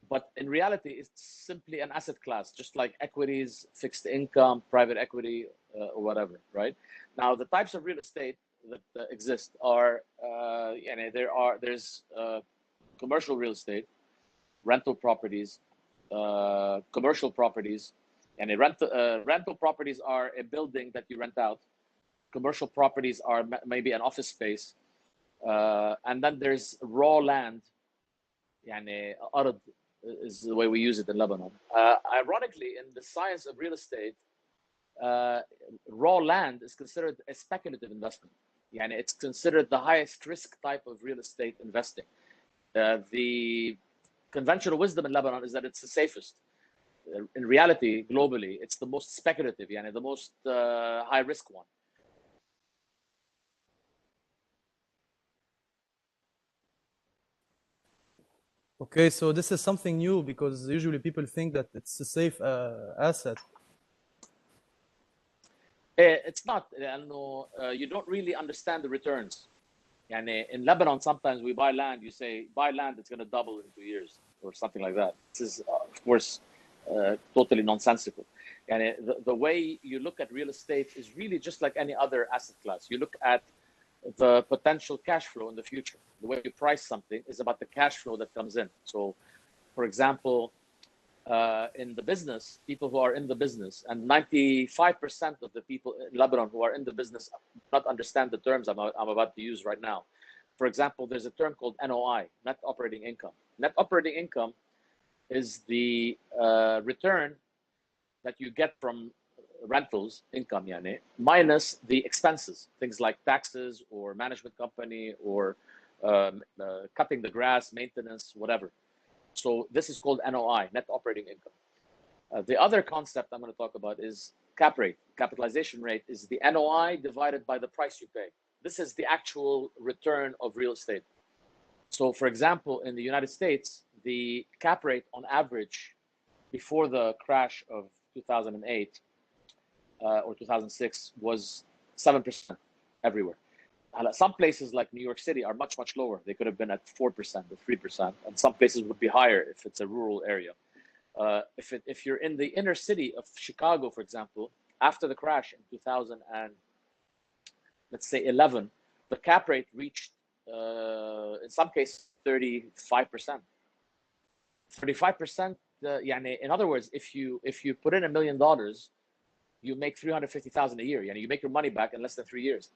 but in reality, it's simply an asset class, just like equities, fixed income, private equity, or whatever, right? Now, the types of real estate that exist are, there's commercial real estate, rental properties, commercial properties, and rental properties are a building that you rent out. Commercial properties are maybe an office space, and then there's raw land. يعني أرض is the way we use it in Lebanon. Ironically, in the science of real estate, raw land is considered a speculative investment. يعني it's considered the highest risk type of real estate investing. The conventional wisdom in Lebanon is that it's the safest. In reality, globally, it's the most speculative, يعني the most high risk one. Okay, so this is something new because usually people think that it's a safe asset. It's not. You don't really understand the returns. In Lebanon, sometimes we buy land, you say, buy land, it's going to double in 2 years or something like that. This is, of course, totally nonsensical. The way you look at real estate is really just like any other asset class. You look at the potential cash flow in the future. The way you price something is about the cash flow that comes in. So, for example, in the business, people who are in the business, and 95% of the people in Lebanon who are in the business not understand the terms I'm about to use right now. For example, there's a term called NOI, net operating income. Net operating income is the return that you get from rentals income, minus the expenses, things like taxes or management company or cutting the grass, maintenance, whatever. So this is called NOI, net operating income. The other concept I'm going to talk about is cap rate. Capitalization rate is the NOI divided by the price you pay. This is the actual return of real estate. So for example, in the United States, the cap rate on average before the crash of 2008 or 2006 was 7% everywhere. Some places like New York City are much, much lower. They could have been at 4% or 3%, and some places would be higher if it's a rural area. If you're in the inner city of Chicago, for example, after the crash in 2000 and let's say 11, the cap rate reached, in some cases, 35%. 35%. In other words, if you put in $1 million, you make $350,000 a year. You make your money back in less than 3 years.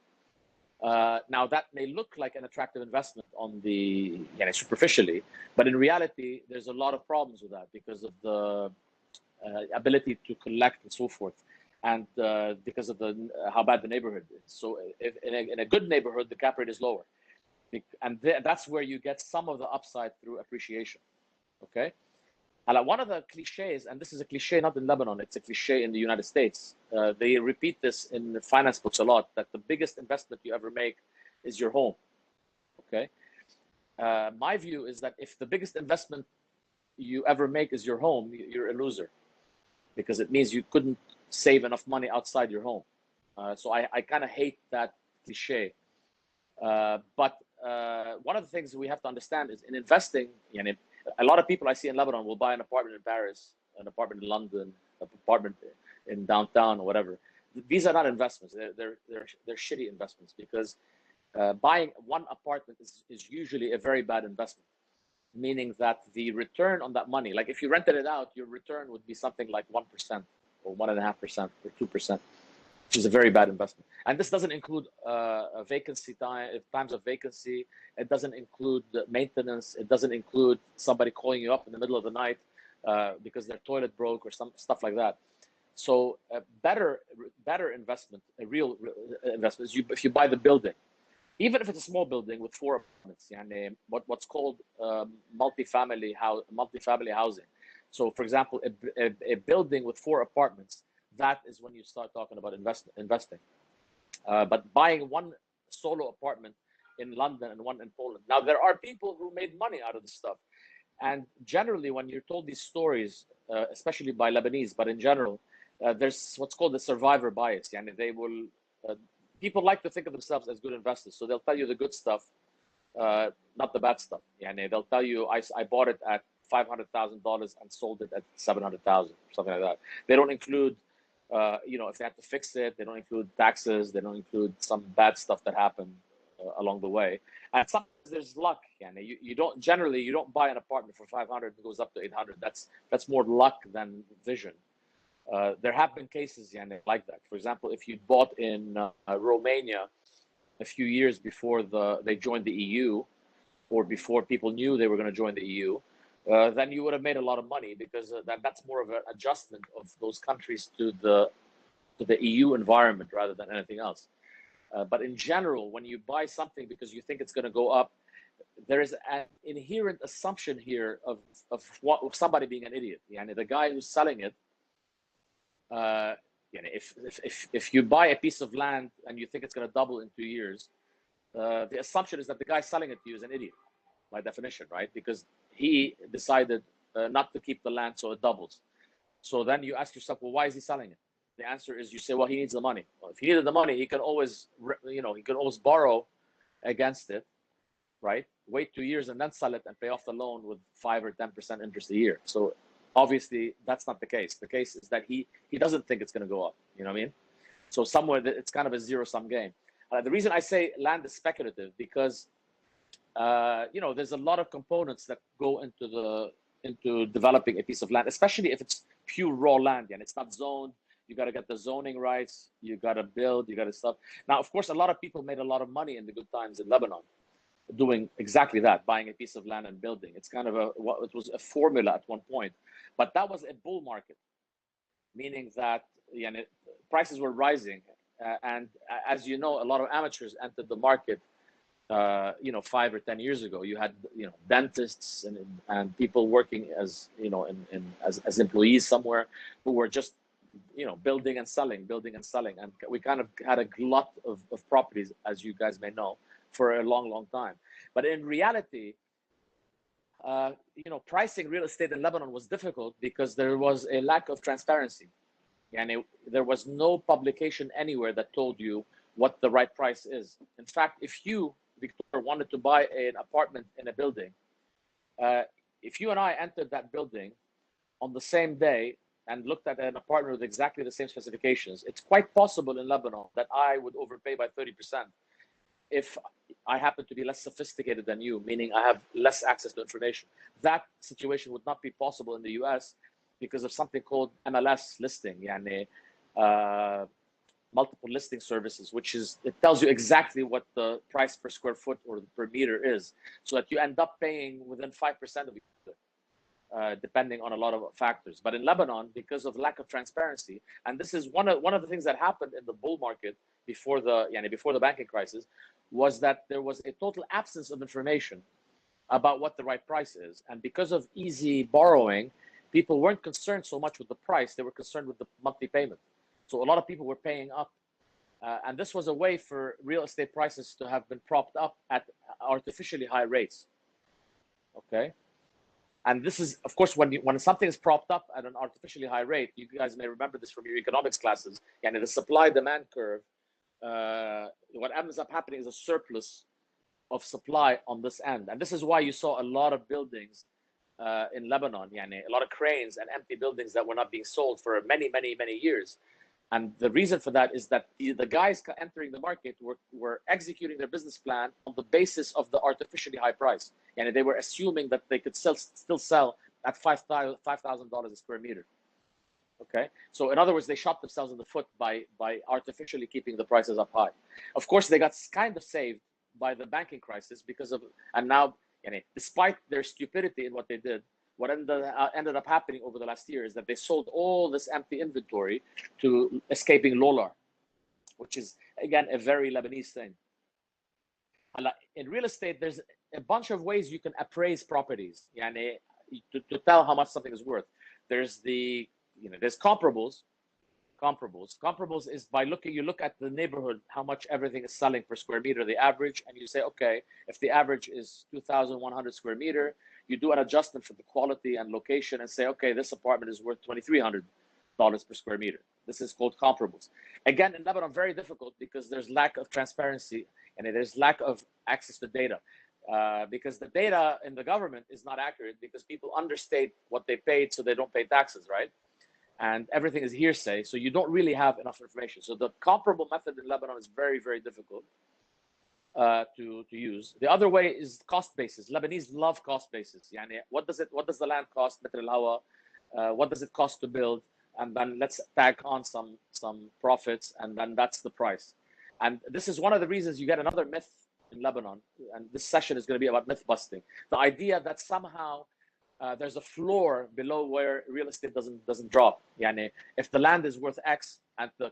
Now that may look like an attractive investment on the superficially, but in reality, there's a lot of problems with that because of the ability to collect and so forth, and because of how bad the neighborhood is. So if in a good neighborhood, the cap rate is lower, and that's where you get some of the upside through appreciation. Okay. One of the cliches, and this is a cliche not in Lebanon, it's a cliche in the United States. They repeat this in the finance books a lot, that the biggest investment you ever make is your home. Okay. My view is that if the biggest investment you ever make is your home, you're a loser, because it means you couldn't save enough money outside your home. So I kind of hate that cliche. But one of the things we have to understand is in investing, a lot of people I see in Lebanon will buy an apartment in Paris, an apartment in London, an apartment in downtown or whatever. These are not investments. They're shitty investments, because buying one apartment is usually a very bad investment, meaning that the return on that money, like if you rented it out, your return would be something like 1% or 1.5% or 2%, which is a very bad investment. And this doesn't include vacancy times of vacancy. It doesn't include maintenance. It doesn't include somebody calling you up in the middle of the night because their toilet broke or some stuff like that. So a better investment, a real investment, is if you buy the building, even if it's a small building with 4 apartments, what's called multifamily housing. So for example, a building with 4 apartments, that is when you start talking about investing. But buying one solo apartment in London and one in Poland. Now, there are people who made money out of this stuff. And generally, when you're told these stories, especially by Lebanese, but in general, there's what's called the survivor bias. They will, people like to think of themselves as good investors. So they'll tell you the good stuff, not the bad stuff. They'll tell you, I bought it at $500,000 and sold it at $700,000, something like that. They don't include, if they have to fix it, they don't include taxes, they don't include some bad stuff that happened along the way. And sometimes there's luck. You don't buy an apartment for 500 and it goes up to 800. That's more luck than vision. There have been cases like that. For example, if you bought in Romania a few years before they joined the EU, or before people knew they were going to join the EU, then you would have made a lot of money, because that's more of an adjustment of those countries to the EU environment rather than anything else. But in general, when you buy something because you think it's going to go up, there is an inherent assumption here of somebody being an idiot. The guy who's selling it, if you buy a piece of land and you think it's going to double in 2 years, the assumption is that the guy selling it to you is an idiot, by definition, right? Because he decided not to keep the land so it doubles. So then you ask yourself, well, why is he selling it? The answer is, you say, well, he needs the money. Well, if he needed the money, he can always, he can always borrow against it, right? Wait 2 years and then sell it and pay off the loan with 5 or 10% interest a year. So obviously that's not the case. The case is that he doesn't think it's going to go up. You know what I mean? So somewhere it's kind of a zero-sum game. The reason I say land is speculative, because there's a lot of components that go into developing a piece of land, especially if it's pure raw land and it's not zoned. You got to get the zoning rights. You got to build. You got to stuff. Now, of course, a lot of people made a lot of money in the good times in Lebanon, doing exactly that, buying a piece of land and building. It's kind of it was a formula at one point, but that was a bull market, meaning that prices were rising, and as you know, a lot of amateurs entered the market. 5 or 10 years ago, you had dentists and people working as as employees somewhere, who were just building and selling, and we kind of had a glut of properties, as you guys may know, for a long time. But in reality, pricing real estate in Lebanon was difficult because there was a lack of transparency. There was no publication anywhere that told you what the right price is. In fact, if you, Victor, wanted to buy an apartment in a building, if you and I entered that building on the same day and looked at an apartment with exactly the same specifications, it's quite possible in Lebanon that I would overpay by 30% if I happen to be less sophisticated than you, meaning I have less access to information. That situation would not be possible in the US because of something called MLS listing, multiple listing services, which is, it tells you exactly what the price per square foot or per meter is, so that you end up paying within 5% of each other, depending on a lot of factors. But in Lebanon, because of lack of transparency, and this is one of the things that happened in the bull market before the banking crisis, was that there was a total absence of information about what the right price is. And because of easy borrowing, people weren't concerned so much with the price, they were concerned with the monthly payment. So a lot of people were paying up. And this was a way for real estate prices to have been propped up at artificially high rates. Okay. And this is, of course, when something is propped up at an artificially high rate, you guys may remember this from your economics classes, and the supply-demand curve, what ends up happening is a surplus of supply on this end. And this is why you saw a lot of buildings in Lebanon, a lot of cranes and empty buildings that were not being sold for many years. And the reason for that is that the guys entering the market were executing their business plan on the basis of the artificially high price. And they were assuming that they could still sell at $5,000 a square meter. Okay, so in other words, they shot themselves in the foot by artificially keeping the prices up high. Of course, they got kind of saved by the banking crisis and now, despite their stupidity in what they did, what ended up happening over the last year is that they sold all this empty inventory to escaping Lollar, which is, again, a very Lebanese thing. In real estate, there's a bunch of ways you can appraise properties, to tell how much something is worth. There's there's comparables. Comparables is by you look at the neighborhood, how much everything is selling per square meter, the average, and you say, okay, if the average is 2,100 square meter, you do an adjustment for the quality and location and say, okay, this apartment is worth $2,300 per square meter. This is called comparables. Again, in Lebanon, very difficult because there's lack of transparency and there's lack of access to data. because the data in the government is not accurate because people understate what they paid, so they don't pay taxes, right? And everything is hearsay, so you don't really have enough information. So the comparable method in Lebanon is very, very difficult to use. The other way is cost basis. Lebanese love cost basis. Yani, what does the land cost? What does it cost to build? And then let's tag on some profits, and then that's the price. And this is one of the reasons you get another myth in Lebanon. And this session is going to be about myth busting. The idea that somehow there's a floor below where real estate doesn't drop. Yani, if the land is worth X and the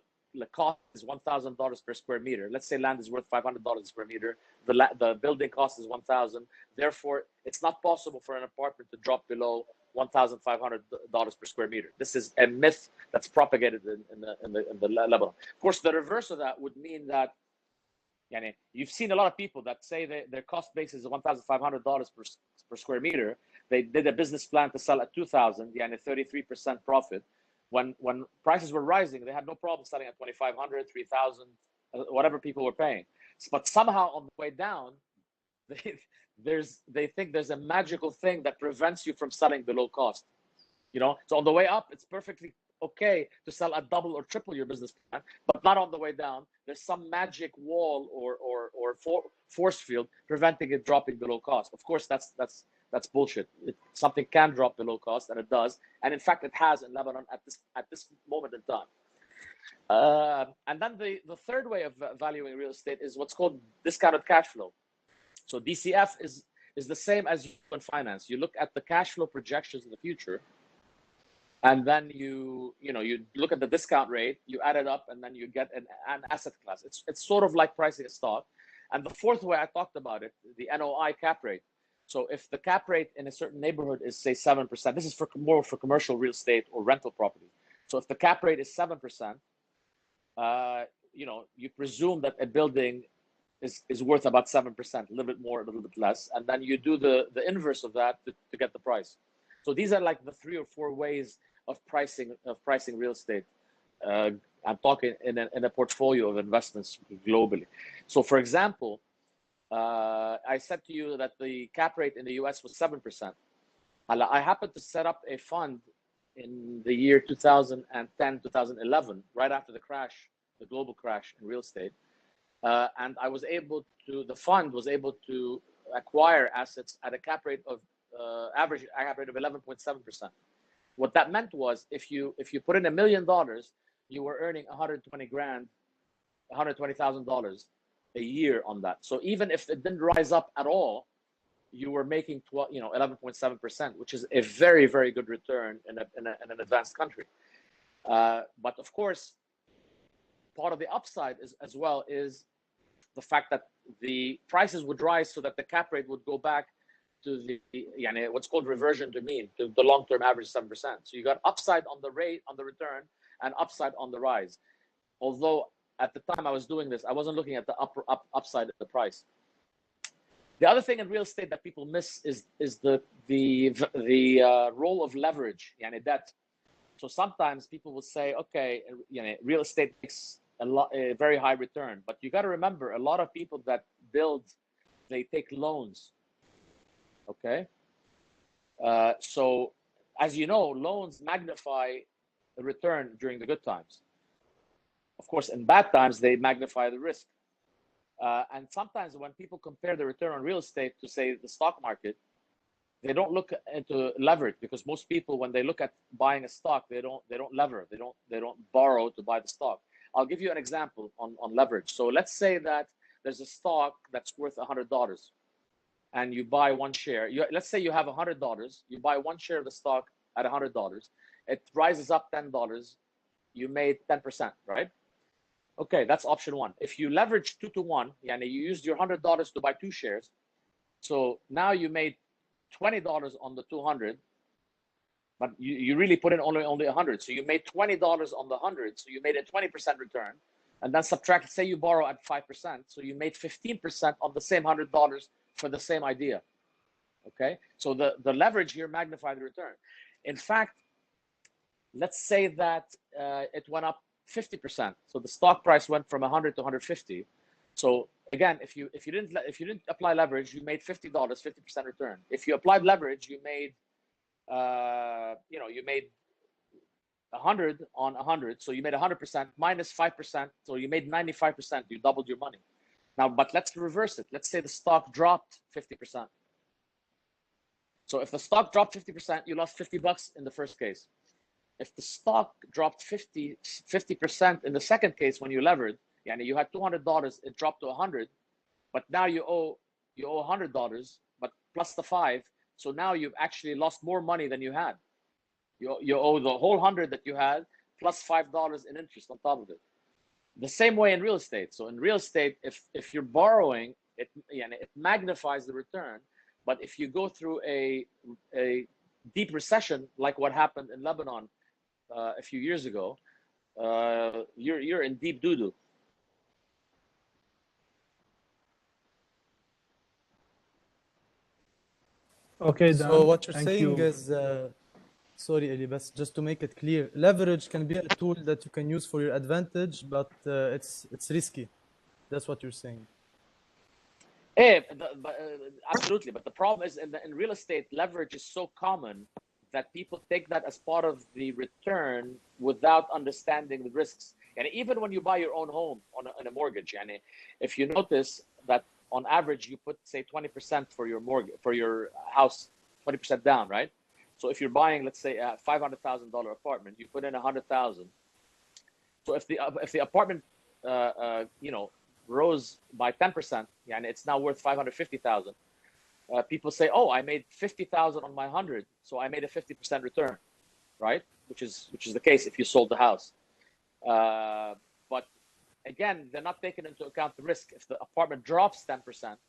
cost is $1,000 per square meter, let's say land is worth $500 per square meter, the building cost is 1,000. Therefore, it's not possible for an apartment to drop below $1,500 per square meter. This is a myth that's propagated in the Lebanon. Of course, the reverse of that would mean that, yani, you've seen a lot of people that say their cost base is $1,500 per square meter. They did a business plan to sell at 2,000, yani 33% profit. When prices were rising, they had no problem selling at 2,500, 3,000, whatever people were paying. But somehow on the way down, they think there's a magical thing that prevents you from selling below cost. You know, so on the way up, it's perfectly okay to sell at double or triple your business plan, but not on the way down. There's some magic wall or force field preventing it dropping below cost. Of course, that's bullshit. Something can drop below cost, and it does. And in fact, it has in Lebanon at this moment in time. And then the third way of valuing real estate is what's called discounted cash flow. So DCF is the same as in finance. You look at the cash flow projections in the future, and then you look at the discount rate, you add it up, and then you get an asset class. It's sort of like pricing a stock. And the fourth way I talked about it, the NOI cap rate. So if the cap rate in a certain neighborhood is, say, 7%, this is more for commercial real estate or rental property. So if the cap rate is 7%, you presume that a building is worth about 7%, a little bit more, a little bit less, and then you do the inverse of that to get the price. So these are like the 3 or 4 ways of pricing real estate. I'm talking in a portfolio of investments globally. So, for example, I said to you that the cap rate in the US was 7%. I happened to set up a fund in the year 2010, 2011, right after the global crash in real estate. And the fund was able to acquire assets at a cap rate of average cap rate of 11.7%. What that meant was if you put in $1 million, you were earning $120,000 a year on that. So even if it didn't rise up at all, you were making 11.7%, which is a very, very good return in an advanced country. But of course, part of the upside as well is the fact that the prices would rise so that the cap rate would go back to what's called reversion to mean, to the long-term average 7%. So you got upside on the rate, on the return, and upside on the rise. Although at the time I was doing this, I wasn't looking at the upside of the price. The other thing in real estate that people miss is the role of leverage, debt. So sometimes people will say, okay, real estate makes a very high return, but you got to remember, a lot of people that build, they take loans. Okay, so as you know, loans magnify the return during the good times. Of course, in bad times, they magnify the risk. And sometimes when people compare the return on real estate to, say, the stock market, they don't look into leverage, because most people, when they look at buying a stock, they don't lever, they don't borrow to buy the stock. I'll give you an example on leverage. So let's say that there's a stock that's worth $100, and you buy one share. Let's say you have $100, you buy one share of the stock at $100, it rises up $10, you made 10%, right? Okay, that's option one. If you leverage 2 to 1, and you used your $100 to buy 2 shares, so now you made $20 on the 200, but you really put in only 100. So you made $20 on the 100, so you made a 20% return, and then subtract, say you borrow at 5%, so you made 15% on the same $100 for the same idea. Okay, so the leverage here magnified the return. In fact, let's say that it went up 50%. So the stock price went from 100 to 150. So again, if you didn't apply leverage, you made $50, 50% return. If you applied leverage, you made you made 100 on 100, so you made 100% minus 5%, so you made 95%. You doubled your money. Now, but let's reverse it. Let's say the stock dropped 50%. So if the stock dropped 50%, you lost $50 in the first case. If the stock dropped 50% in the second case when you levered, you had $200, it dropped to 100, but now you owe $100, but plus the 5. So now you've actually lost more money than you had. You owe the whole 100 that you had plus $5 in interest on top of it. The same way in real estate. So in real estate, if you're borrowing, it magnifies the return. But if you go through a deep recession like what happened in Lebanon a few years ago, you're in deep doo-doo. Okay, Dan, So what you're thank saying you. is, sorry, Eli, but just to make it clear, leverage can be a tool that you can use for your advantage, but it's risky. That's what you're saying. Absolutely. But the problem is in real estate, leverage is so common that people take that as part of the return without understanding the risks. And even when you buy your own home on a mortgage, and if you notice that on average you put say 20% for your mortgage for your house, 20% down, right? So if you're buying, let's say, a $500,000 apartment, you put in $100,000. So if the apartment rose by 10%, and it's now worth $550,000. People say, "Oh, I made $50,000 on my 100, so I made a 50% return," right? Which is the case if you sold the house. But again, they're not taking into account the risk. If the apartment drops 10%,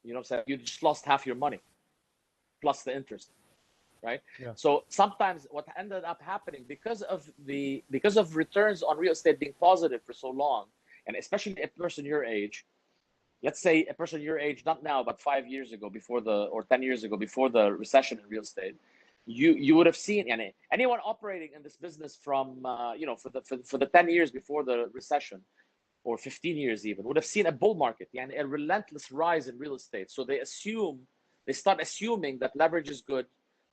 you just lost half your money plus the interest, right? Yeah. So sometimes what ended up happening because of returns on real estate being positive for so long, and especially a person your age, let's say a person your age, not now, but 5 years ago or 10 years ago before the recession in real estate, you would have seen, and anyone operating in this business from for the 10 years before the recession, or 15 years even, would have seen a bull market, and a relentless rise in real estate. So they start assuming that leverage is good,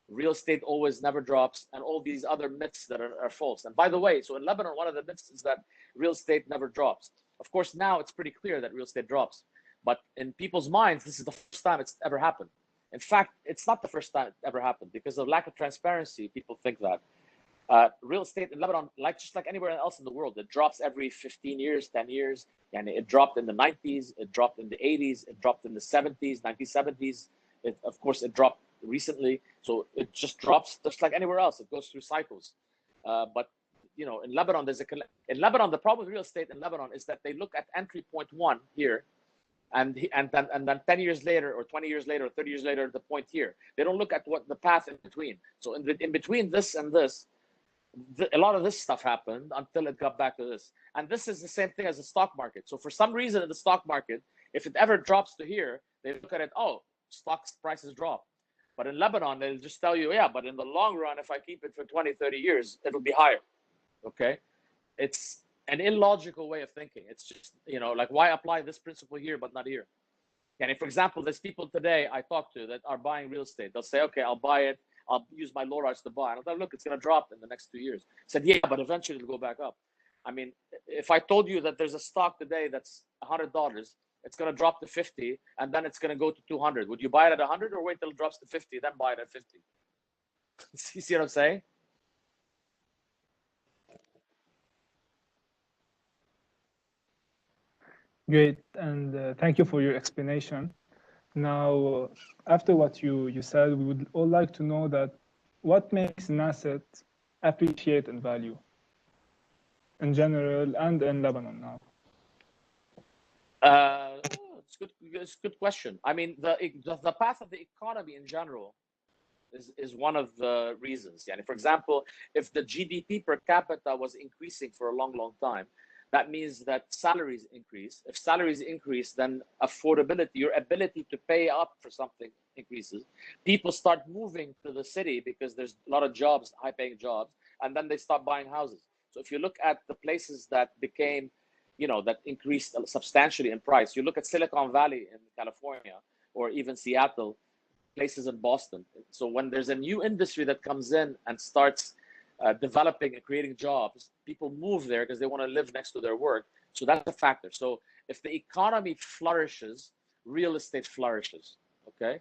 real estate always never drops, and all these other myths that are false. And by the way, so in Lebanon, one of the myths is that real estate never drops. Of course, now it's pretty clear that real estate drops, but in people's minds, this is the first time it's ever happened. In fact, it's not the first time it ever happened because of lack of transparency. People think that real estate in Lebanon, just like anywhere else in the world, it drops every 15 years, 10 years. And it dropped in the 90s, it dropped in the 80s, it dropped in the 70s, 1970s. Of course, it dropped recently. So it just drops just like anywhere else. It goes through cycles. But in Lebanon, the problem with real estate in Lebanon is that they look at entry point 1 here, and then 10 years later, or 20 years later, or 30 years later, the point here. They don't look at what the path in between. So in between this and this, a lot of this stuff happened until it got back to this. And this is the same thing as the stock market. So for some reason in the stock market, if it ever drops to here, they look at it, oh, stock prices drop. But in Lebanon, they'll just tell you, yeah, but in the long run, if I keep it for 20, 30 years, it'll be higher. Okay? It's an illogical way of thinking. It's just, like, why apply this principle here but not here? And if, for example, there's people today I talk to that are buying real estate. They'll say, okay, I'll buy it. I'll use my Lollars to buy. And I'll tell them, look, it's going to drop in the next 2 years. I said, yeah, but eventually it'll go back up. I mean, if I told you that there's a stock today that's $100, it's going to drop to 50, and then it's going to go to 200. Would you buy it at 100 or wait till it drops to 50, then buy it at 50? You see what I'm saying? Great, and thank you for your explanation. Now, after what you said, we would all like to know that what makes an asset appreciate in value in general and in Lebanon now? It's a good question. I mean, the path of the economy in general is one of the reasons. Yeah. For example, if the GDP per capita was increasing for a long, long time, that means that salaries increase. If salaries increase, then affordability, your ability to pay up for something increases. People start moving to the city because there's a lot of jobs, high-paying jobs, and then they start buying houses. So if you look at the places that became that increased substantially in price. You look at Silicon Valley in California, or even Seattle, places in Boston. So when there's a new industry that comes in and starts developing and creating jobs, people move there because they want to live next to their work. So that's a factor. So if the economy flourishes, real estate flourishes. Okay.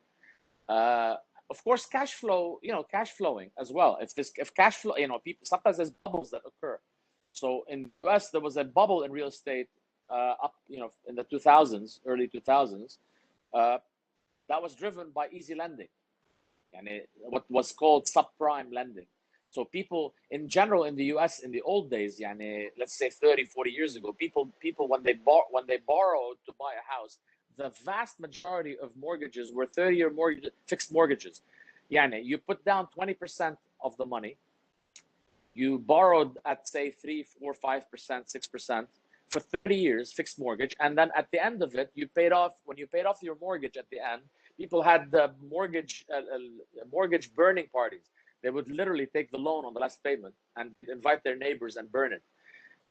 Of course, cash flow, cash flowing as well. If cash flow, people, sometimes there's bubbles that occur. So in the US, there was a bubble in real estate up, in the 2000s, early 2000s, that was driven by easy lending, and what was called subprime lending. So people in general in the US in the old days, let's say 30, 40 years ago, people when they borrowed to buy a house, the vast majority of mortgages were 30-year mortgage, fixed mortgages. You put down 20% of the money, you borrowed at say 3, 4, 5%, 6% for 30 years, fixed mortgage, and then at the end of it, you paid off. When you paid off your mortgage at the end, people had the mortgage burning parties. They would literally take the loan on the last payment and invite their neighbors and burn it.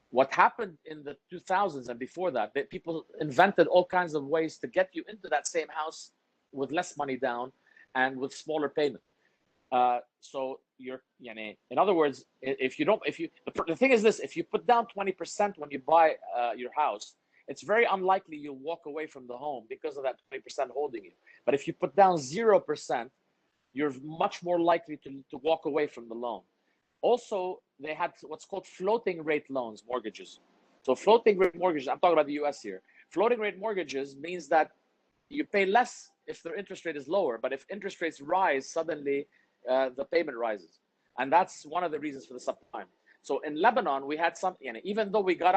What happened in the 2000s and before that, people invented all kinds of ways to get you into that same house with less money down and with smaller payment. So you're, in other words, the thing is this: if you put down 20% when you buy your house, it's very unlikely you'll walk away from the home because of that 20% holding you. But if you put down 0%, you're much more likely to walk away from the loan. Also, they had what's called floating rate loans, mortgages. So floating rate mortgages, I'm talking about the US here. Floating rate mortgages means that you pay less if the interest rate is lower, but if interest rates rise, suddenly the payment rises. And that's one of the reasons for the subprime. So in Lebanon, we had some, even though we got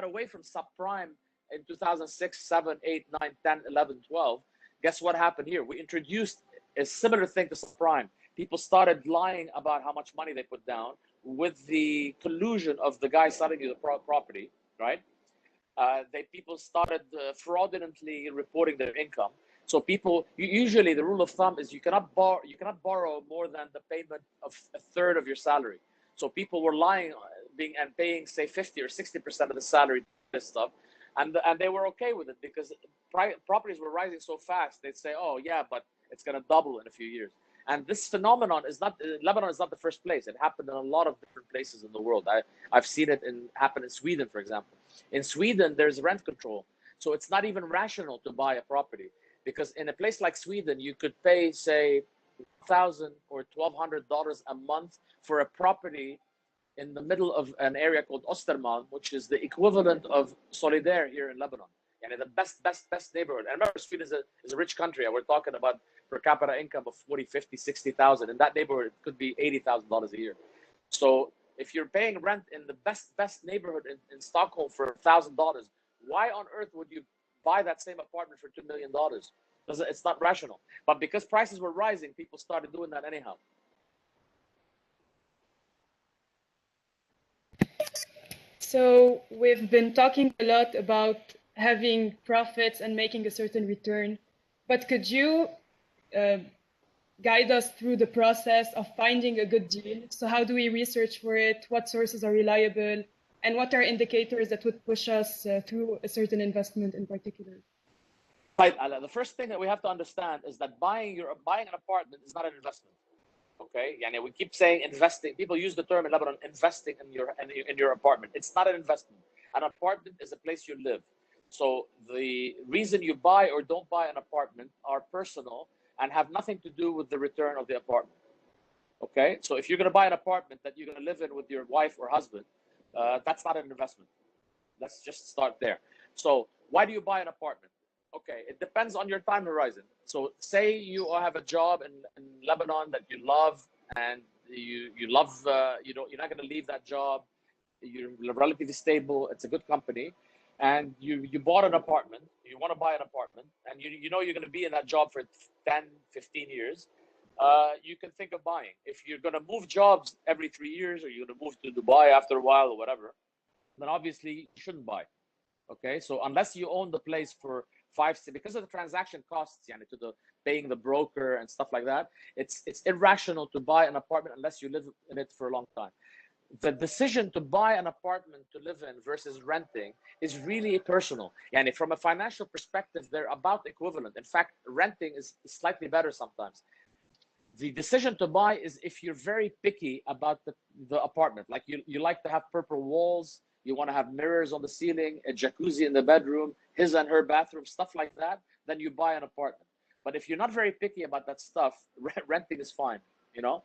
away from subprime in 2006, 7, 8, 9, 10, 11, 12, guess what happened here? We introduced a similar thing to subprime. People started lying about how much money they put down with the collusion of the guy selling you the property, right? People started fraudulently reporting their income. So usually the rule of thumb is you cannot borrow more than the payment of a third of your salary. So people were lying, and paying say 50 or 60% of the salary, this stuff, and they were okay with it because properties were rising so fast. They'd say, oh yeah, but it's going to double in a few years. And this phenomenon Lebanon is not the first place. It happened in a lot of different places in the world. I've seen it happen in Sweden, for example. In Sweden, there's rent control. So it's not even rational to buy a property, because in a place like Sweden, you could pay, say, $1,000 or $1,200 a month for a property in the middle of an area called Ostermalm, which is the equivalent of Solidaire here in Lebanon. And the best neighborhood. And remember, Sweden is a rich country. We're talking about per capita income of 40, 50, 60,000. In that neighborhood, it could be $80,000 a year. So if you're paying rent in the best neighborhood in Stockholm for $1,000, why on earth would you buy that same apartment for $2 million? Because it's not rational. But because prices were rising, people started doing that anyhow. So we've been talking a lot about having profits and making a certain return, but could you guide us through the process of finding a good deal? So how do we research for it? What sources are reliable? And what are indicators that would push us through a certain investment in particular? Right, Ala. The first thing that we have to understand is that buying an apartment is not an investment. Okay, we keep saying investing. People use the term in Lebanon, investing in your apartment. It's not an investment. An apartment is a place you live. So the reason you buy or don't buy an apartment are personal and have nothing to do with the return of the apartment. Okay, so if you're going to buy an apartment that you're going to live in with your wife or husband, that's not an investment. Let's just start there. So why do you buy an apartment? Okay, it depends on your time horizon. So say you have a job in Lebanon that you love, and you're not going to leave that job. You're relatively stable. It's a good company, and you bought an apartment. You want to buy an apartment, and you know you're going to be in that job for 10, 15 years. You can think of buying. If you're going to move jobs every 3 years, or you're going to move to Dubai after a while or whatever, then obviously you shouldn't buy. Okay, so unless you own the place for 5, because of the transaction costs, to the paying the broker and stuff like that, it's irrational to buy an apartment unless you live in it for a long time. the decision to buy an apartment to live in versus renting is really personal. And from a financial perspective, they're about equivalent. In fact, renting is slightly better sometimes. The decision to buy is if you're very picky about the apartment, like you like to have purple walls, you want to have mirrors on the ceiling, a jacuzzi in the bedroom, his and her bathroom, stuff like that, then you buy an apartment. But if you're not very picky about that stuff, renting is fine, you know?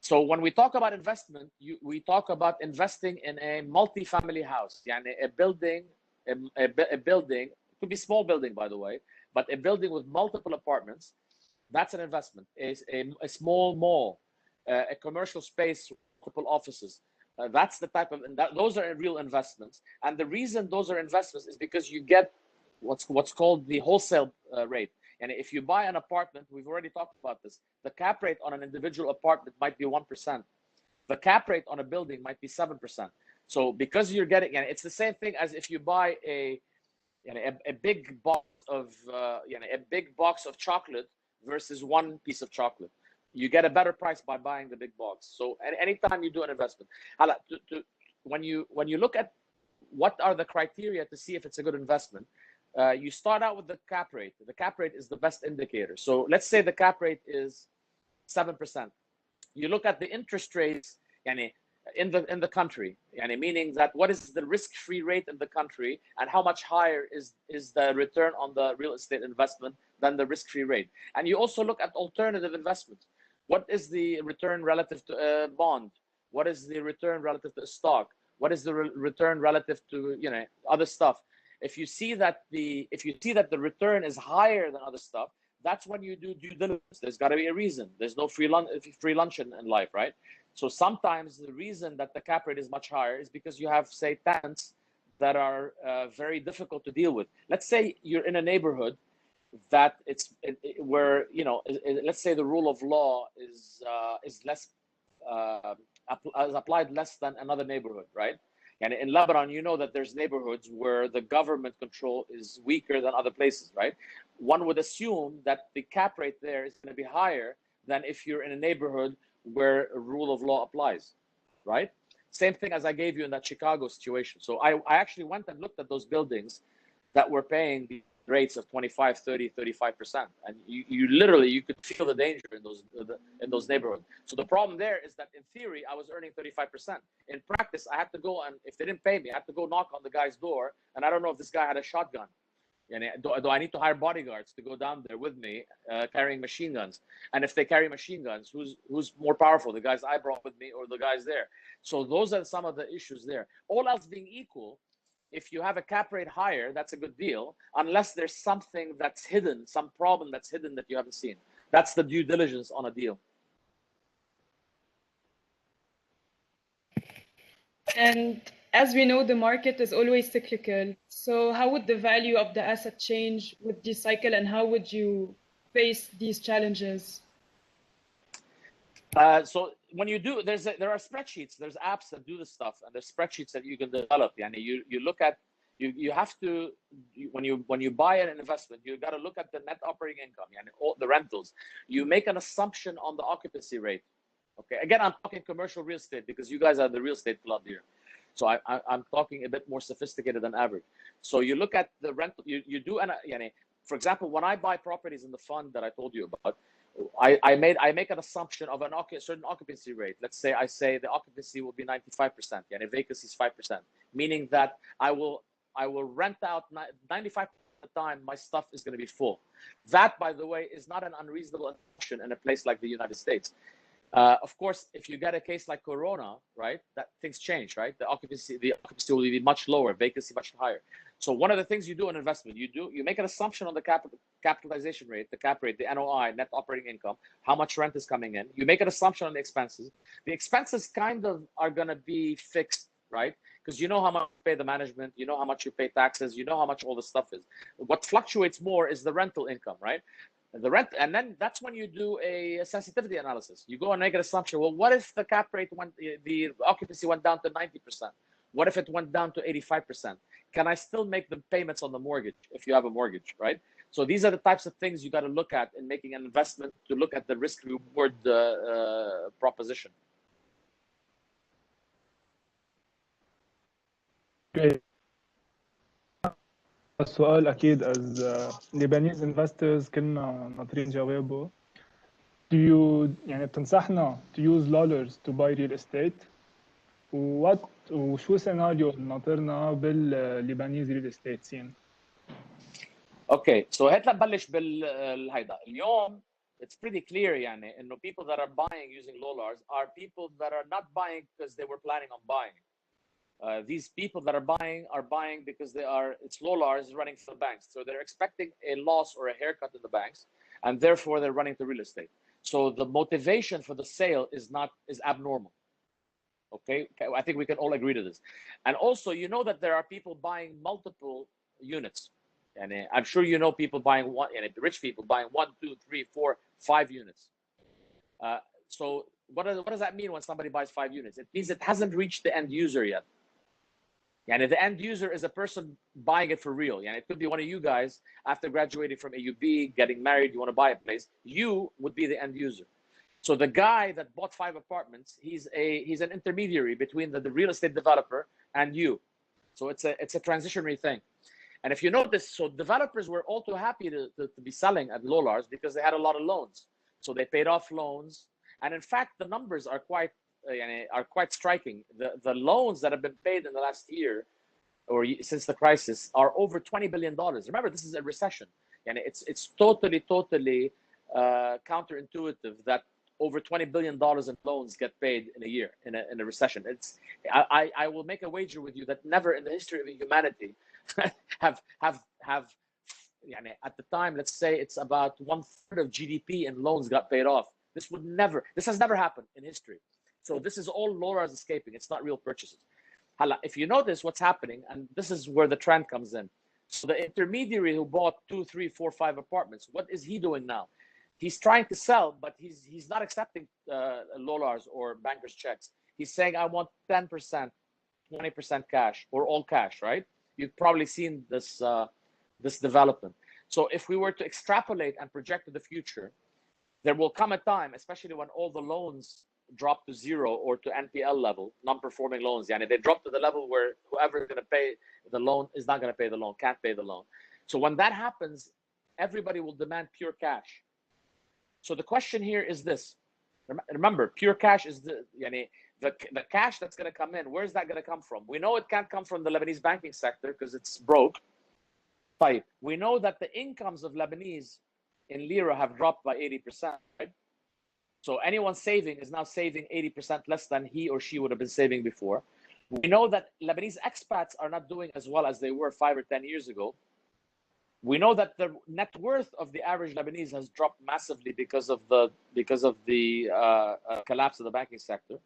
So when we talk about investment, we talk about investing in a multi-family house, yani a building, a building, it could be small building, by the way, but a building with multiple apartments, that's an investment. A small mall, a commercial space, multiple offices. That's the type of, those are real investments. And the reason those are investments is because you get what's called the wholesale rate. And if you buy an apartment, we've already talked about this, the cap rate on an individual apartment might be 1%. The cap rate on a building might be 7%. So because you're getting, and it's the same thing as if you buy a big box of chocolate versus one piece of chocolate. You get a better price by buying the big box. So anytime you do an investment, when you look at what are the criteria to see if it's a good investment, you start out with the cap rate. The cap rate is the best indicator. So let's say the cap rate is 7%. You look at the interest rates in the country, meaning that what is the risk-free rate in the country and how much higher is the return on the real estate investment than the risk-free rate. And you also look at alternative investments. What is the return relative to a bond? What is the return relative to a stock? What is the return relative to other stuff? If you see that the return is higher than other stuff, that's when you do due diligence. There's got to be a reason. There's no free lunch in life, right? So sometimes the reason that the cap rate is much higher is because you have, say, tenants that are very difficult to deal with. Let's say you're in a neighborhood that where let's say the rule of law is less is applied less than another neighborhood, right? And in Lebanon, you know that there's neighborhoods where the government control is weaker than other places, right? One would assume that the cap rate there is going to be higher than if you're in a neighborhood where a rule of law applies, right? Same thing as I gave you in that Chicago situation. So I actually went and looked at those buildings that were paying the rates of 25, 30, 35%. And you literally, you could feel the danger in those neighborhoods. So the problem there is that in theory, I was earning 35%. In practice, I had to go, and if they didn't pay me, I had to go knock on the guy's door. And I don't know if this guy had a shotgun. Do I need to hire bodyguards to go down there with me carrying machine guns? And if they carry machine guns, who's more powerful, the guys I brought with me or the guys there? So those are some of the issues there. All else being equal, if you have a cap rate higher, that's a good deal, unless there's something that's hidden, some problem that's hidden that you haven't seen. That's the due diligence on a deal. And as we know, the market is always cyclical. So how would the value of the asset change with this cycle, and how would you face these challenges? So when you do, there are spreadsheets, there's apps that do this stuff, and there's spreadsheets that you can develop. You look at, you have to, when you buy an investment, you got to look at the net operating income, all the rentals. You make an assumption on the occupancy rate. Okay, again, I'm talking commercial real estate because you guys are the real estate club here. So I'm talking a bit more sophisticated than average. So you look at the rental, you do, for example, when I buy properties in the fund that I told you about, I make an assumption of a certain occupancy rate. Let's say I say the occupancy will be 95%, and vacancy is 5%, meaning that I will rent out 95% of the time my stuff is going to be full. That, by the way, is not an unreasonable assumption in a place like the United States. Of course, if you get a case like Corona, right, that things change, right? The occupancy will be much lower, vacancy much higher. So one of the things you do in investment, you make an assumption on the capitalization rate, the cap rate, the NOI, net operating income, how much rent is coming in. You make an assumption on the expenses. The expenses kind of are going to be fixed, right? Because you know how much you pay the management, you know how much you pay taxes, you know how much all the stuff is. What fluctuates more is the rental income, right? The rent, and then that's when you do a sensitivity analysis. You go and make an assumption. Well, what if the cap rate the occupancy went down to 90%? What if it went down to 85%? Can I still make the payments on the mortgage if you have a mortgage, right? So these are the types of things you got to look at in making an investment, to look at the risk reward proposition. Great. السؤال أكيد as Lebanese investors كلنا ناطرين جوابه. Do you يعني بتنصحنا to use Lollars to buy real estate؟ وشو سيناريو ناطرنا بالليبانيز real estate scene؟ اوكي سو هات نبلش بالهيدا اليوم. It's pretty clear يعني انه people that are buying using Lollars are people that are not buying because they were planning on buying. These people that are buying because it's Lollars running for the banks. So they're expecting a loss or a haircut in the banks, and therefore they're running to real estate. So the motivation for the sale is abnormal. Okay, I think we can all agree to this. And also, you know that there are people buying multiple units. And I'm sure you know people buying one, and rich people buying 1, 2, 3, 4, 5 units. So what does that mean when somebody buys 5 units? It means it hasn't reached the end user yet. Yani the end user is a person buying it for real. Yani it could be one of you guys after graduating from AUB, getting married, you want to buy a place. You would be the end user. So the guy that bought 5 apartments, he's an intermediary between the real estate developer and you. So it's a transitionary thing. And if you notice, so developers were all too happy to be selling at Lollars because they had a lot of loans. So they paid off loans. And in fact, the numbers are quite striking. The loans that have been paid in the last year or since the crisis are over $20 billion. Remember, this is a recession. And it's totally counterintuitive that over $20 billion in loans get paid in a year in a recession. I will make a wager with you that never in the history of humanity have at the time, let's say it's about 1/3 of GDP in loans got paid off. This has never happened in history. So this is all Lollars escaping. It's not real purchases. If you notice what's happening, and this is where the trend comes in. So the intermediary who bought 2, 3, 4, 5 apartments, what is he doing now? He's trying to sell, but he's not accepting Lollars or bankers' checks. He's saying, I want 10%, 20% cash, or all cash, right? You've probably seen this development. So if we were to extrapolate and project to the future, there will come a time, especially when all the loans drop to 0 or to NPL level, non-performing loans. They drop to the level where whoever is going to pay the loan is not going to pay the loan, can't pay the loan. So when that happens, everybody will demand pure cash. So the question here is this. Remember, pure cash is the cash that's going to come in. Where's that going to come from? We know it can't come from the Lebanese banking sector because it's broke. We know that the incomes of Lebanese in lira have dropped by 80%. Right? So anyone saving is now saving 80% less than he or she would have been saving before. We know that Lebanese expats are not doing as well as they were 5 or 10 years ago. We know that the net worth of the average Lebanese has dropped massively because of the collapse of the banking sector.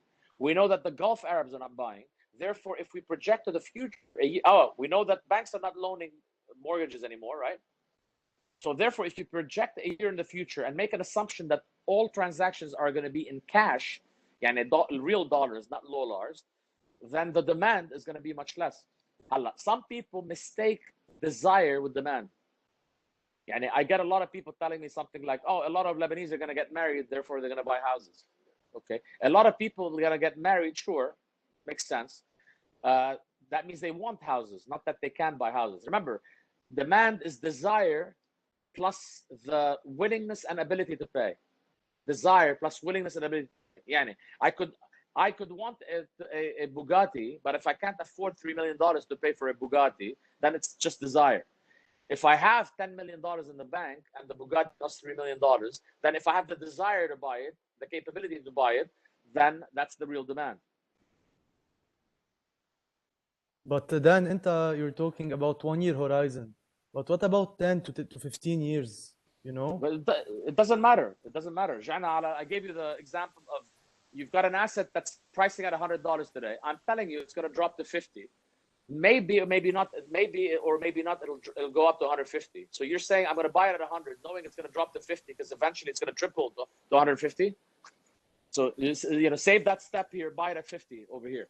We know that the Gulf Arabs are not buying. Therefore, if we project to the future, we know that banks are not loaning mortgages anymore, right? So therefore, if you project a year in the future and make an assumption that all transactions are going to be in cash, real dollars, not Lollars, then the demand is going to be much less. Some people mistake desire with demand. I get a lot of people telling me something like, oh, a lot of Lebanese are going to get married, therefore they're going to buy houses. Okay. A lot of people are going to get married, sure, makes sense. That means they want houses, not that they can buy houses. Remember, demand is desire plus the willingness and ability to pay. Desire plus willingness and ability. I could want a Bugatti, but if I can't afford $3 million to pay for a Bugatti, then it's just desire. If I have $10 million in the bank and the Bugatti costs $3 million, then if I have the desire to buy it, the capability to buy it, then that's the real demand. But then you're talking about 1 year horizon. But what about 10 to 15 years, Well, it doesn't matter. It doesn't matter. I gave you the example of you've got an asset that's pricing at $100 today. I'm telling you it's going to drop to 50. Maybe or maybe not, it'll go up to 150. So you're saying I'm going to buy it at 100, knowing it's going to drop to 50 because eventually it's going to triple to 150. So save that step here, buy it at 50 over here.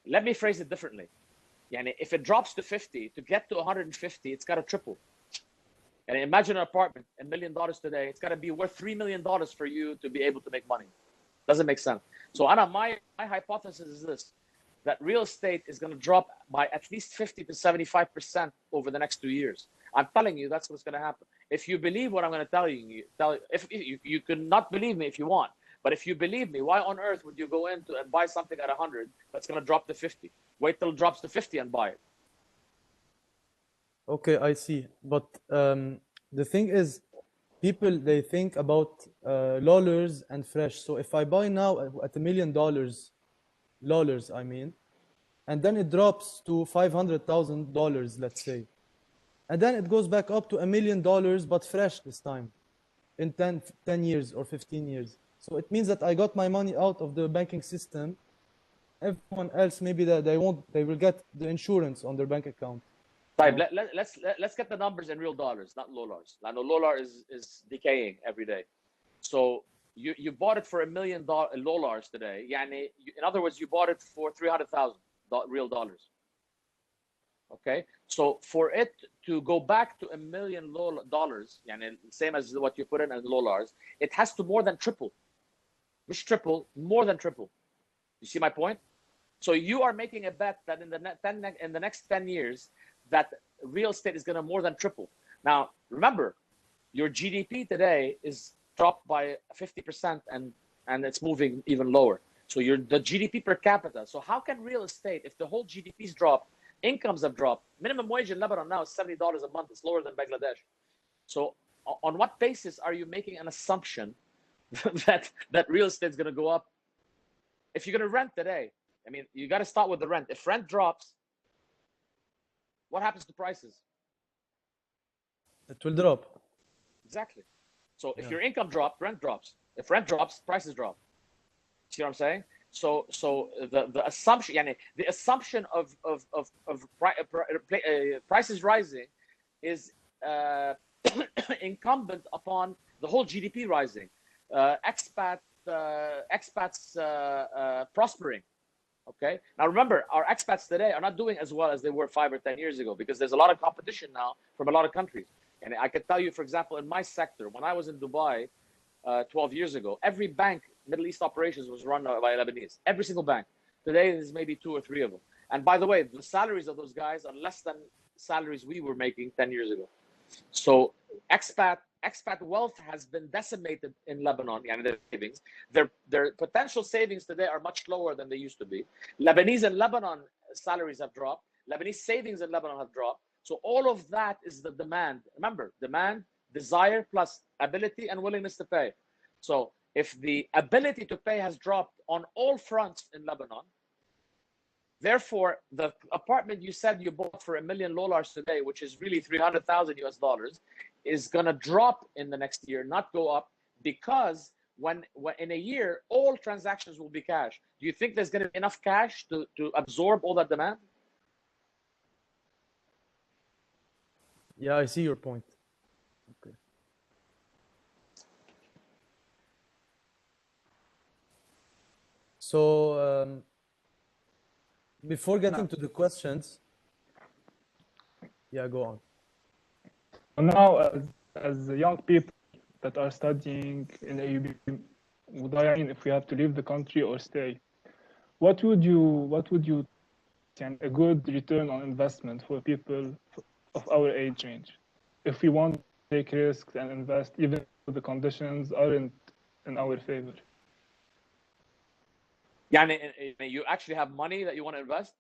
Let me phrase it differently. If it drops to 50, to get to 150, it's got to triple. And imagine an apartment, $1 million today, it's got to be worth $3 million for you to be able to make money. Doesn't make sense. So Anna, my hypothesis is this. that real estate is going to drop by at least 50 to 75% over the next 2 years. I'm telling you, that's what's going to happen. If you believe what I'm going to tell you, if you can not believe me if you want, but if you believe me, why on earth would you go into and buy something at 100 that's going to drop to 50? Wait till it drops to 50 and buy it. Okay, I see. But the thing is, people, they think about Lollars and fresh. So if I buy now at $1 million, Lollars, I mean, and then it drops to $500,000, let's say, and then it goes back up to $1 million, but fresh this time, in 10 years or 15 years. So it means that I got my money out of the banking system. Everyone else, maybe that they will get the insurance on their bank account. Right, let's get the numbers in real dollars, not Lollars. I know Lollar is decaying every day. So you bought it for $1 million Lollars today. In other words, you bought it for 300,000 real dollars. Okay, so for it to go back to $1 million dollars, same as what you put in as Lollars, it has to more than triple. Which triple? More than triple. You see my point? So you are making a bet that in the next 10 years, that real estate is going to more than triple. Now, remember, your GDP today is dropped by 50% and it's moving even lower. So the GDP per capita. So how can real estate, if the whole GDP's dropped, incomes have dropped, minimum wage in Lebanon now is $70 a month. It's lower than Bangladesh. So on what basis are you making an assumption that real estate is going to go up? If you're going to rent today, you got to start with the rent. If rent drops, what happens to prices? It will drop. Exactly. So if your income drops, rent drops. If rent drops, prices drop. See what I'm saying? So the assumption of prices rising is incumbent upon the whole GDP rising, expats prospering. Okay. Now remember, our expats today are not doing as well as they were 5 or 10 years ago because there's a lot of competition now from a lot of countries. And I can tell you, for example, in my sector, when I was in Dubai 12 years ago, every bank, Middle East operations was run by Lebanese. Every single bank. Today, there's maybe 2 or 3 of them. And by the way, the salaries of those guys are less than salaries we were making 10 years ago. So expat wealth has been decimated in Lebanon, their savings. Their potential savings today are much lower than they used to be. Lebanese in Lebanon salaries have dropped. Lebanese savings in Lebanon have dropped. So all of that is the demand. Remember, demand, desire, plus ability and willingness to pay. So if the ability to pay has dropped on all fronts in Lebanon, therefore, the apartment you said you bought for $1 million today, which is really 300,000 US dollars, is going to drop in the next year, not go up, because when in a year, all transactions will be cash. Do you think there's going to be enough cash to absorb all that demand? Yeah, I see your point. Okay. So before getting to the questions, yeah, go on. Now, as young people that are studying in AUB, if we have to leave the country or stay, what would you a good return on investment for people of our age range, if we want to take risks and invest, even if the conditions aren't in our favor? You actually have money that you want to invest?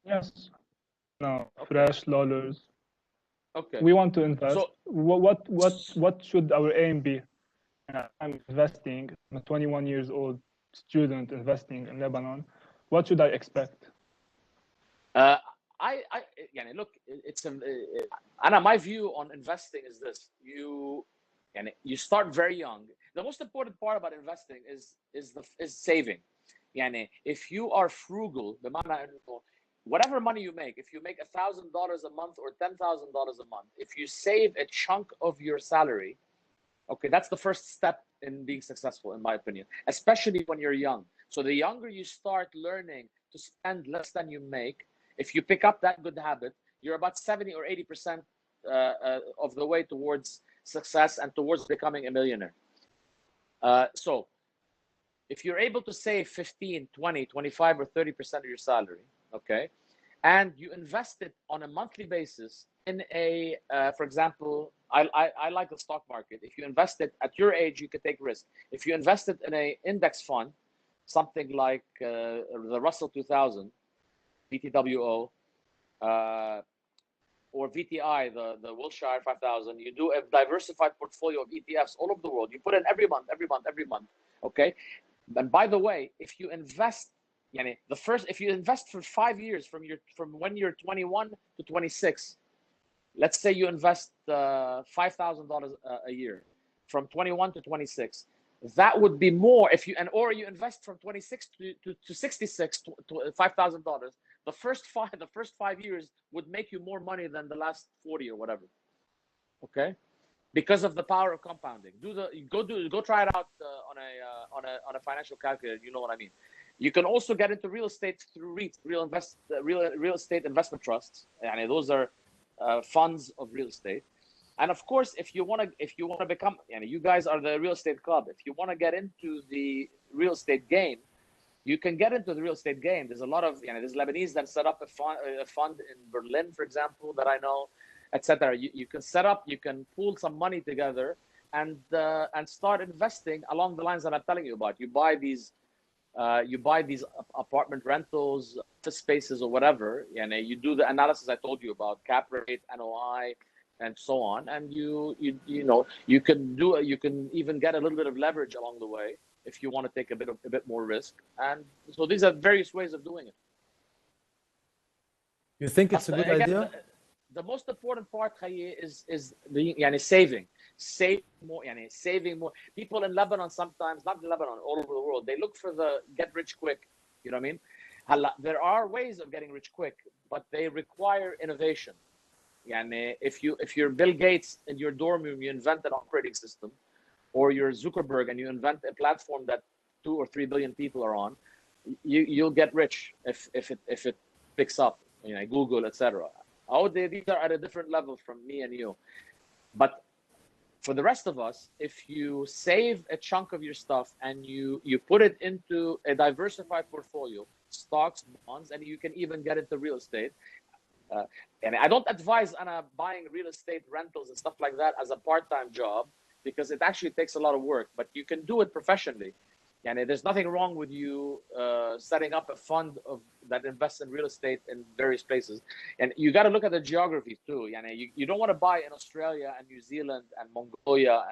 Yes. No, Okay. fresh dollars. Okay. We want to invest. So, what should our aim be? I'm investing. I'm a 21 years old student investing in Lebanon. What should I expect? Look, Anna, my view on investing is this: you start very young. The most important part about investing is saving. If you are frugal, whatever money you make, if you make $1,000 a month or $10,000 a month, if you save a chunk of your salary, okay, that's the first step in being successful, in my opinion, especially when you're young. So the younger you start learning to spend less than you make, if you pick up that good habit, you're about 70 or 80% of the way towards success and towards becoming a millionaire. So if you're able to save 15, 20, 25, or 30% of your salary, okay, and you invest it on a monthly basis in a, for example, I like the stock market. If you invest it at your age, you can take risk. If you invest it in a index fund, something like the Russell 2000, VTWO, or VTI, the Wilshire 5000, you do a diversified portfolio of ETFs all over the world. You put in every month, okay? And by the way, if you invest, if you invest for 5 years from when you're 21 to 26, let's say you invest $5,000 a year from 21 to 26, that would be more if you, or you invest from 26 to 66 to $5,000. The first 5 years would make you more money than the last 40 or whatever. Okay, because of the power of compounding. Go try it out on a financial calculator. You know what I mean. You can also get into real estate through REITs, real estate investment trusts. And those are funds of real estate. And of course, if you want to become, you guys are the real estate club. If you want to get into the real estate game, you can get into the real estate game. There's a lot of, there's Lebanese that set up a fund in Berlin, for example, that I know, etc. You can set up, you can pool some money together and start investing along the lines that I'm telling you about. You buy these apartment rentals, office spaces, or whatever. You do the analysis I told you about, cap rate, NOI, and so on, and you can even get a little bit of leverage along the way if you want to take a bit more risk. And so these are various ways of doing it. You think it's a good idea? The most important part, Khaye, is the saving. Save more, saving more. People in Lebanon sometimes, not in Lebanon, all over the world, they look for the get rich quick. You know what I mean? There are ways of getting rich quick, but they require innovation. If you're Bill Gates in your dorm room, you invent an operating system, or you're Zuckerberg and you invent a platform that 2 or 3 billion people are on, you'll get rich if it picks up. Google, etc. These are at a different level from me and you. But for the rest of us, if you save a chunk of your stuff and you put it into a diversified portfolio, stocks, bonds, and you can even get into real estate. And I don't advise Anna buying real estate rentals and stuff like that as a part-time job, because it actually takes a lot of work, but you can do it professionally. And there's nothing wrong with you setting up a fund that invests in real estate in various places. And you got to look at the geography too. You don't want to buy in Australia and New Zealand and Mongolia,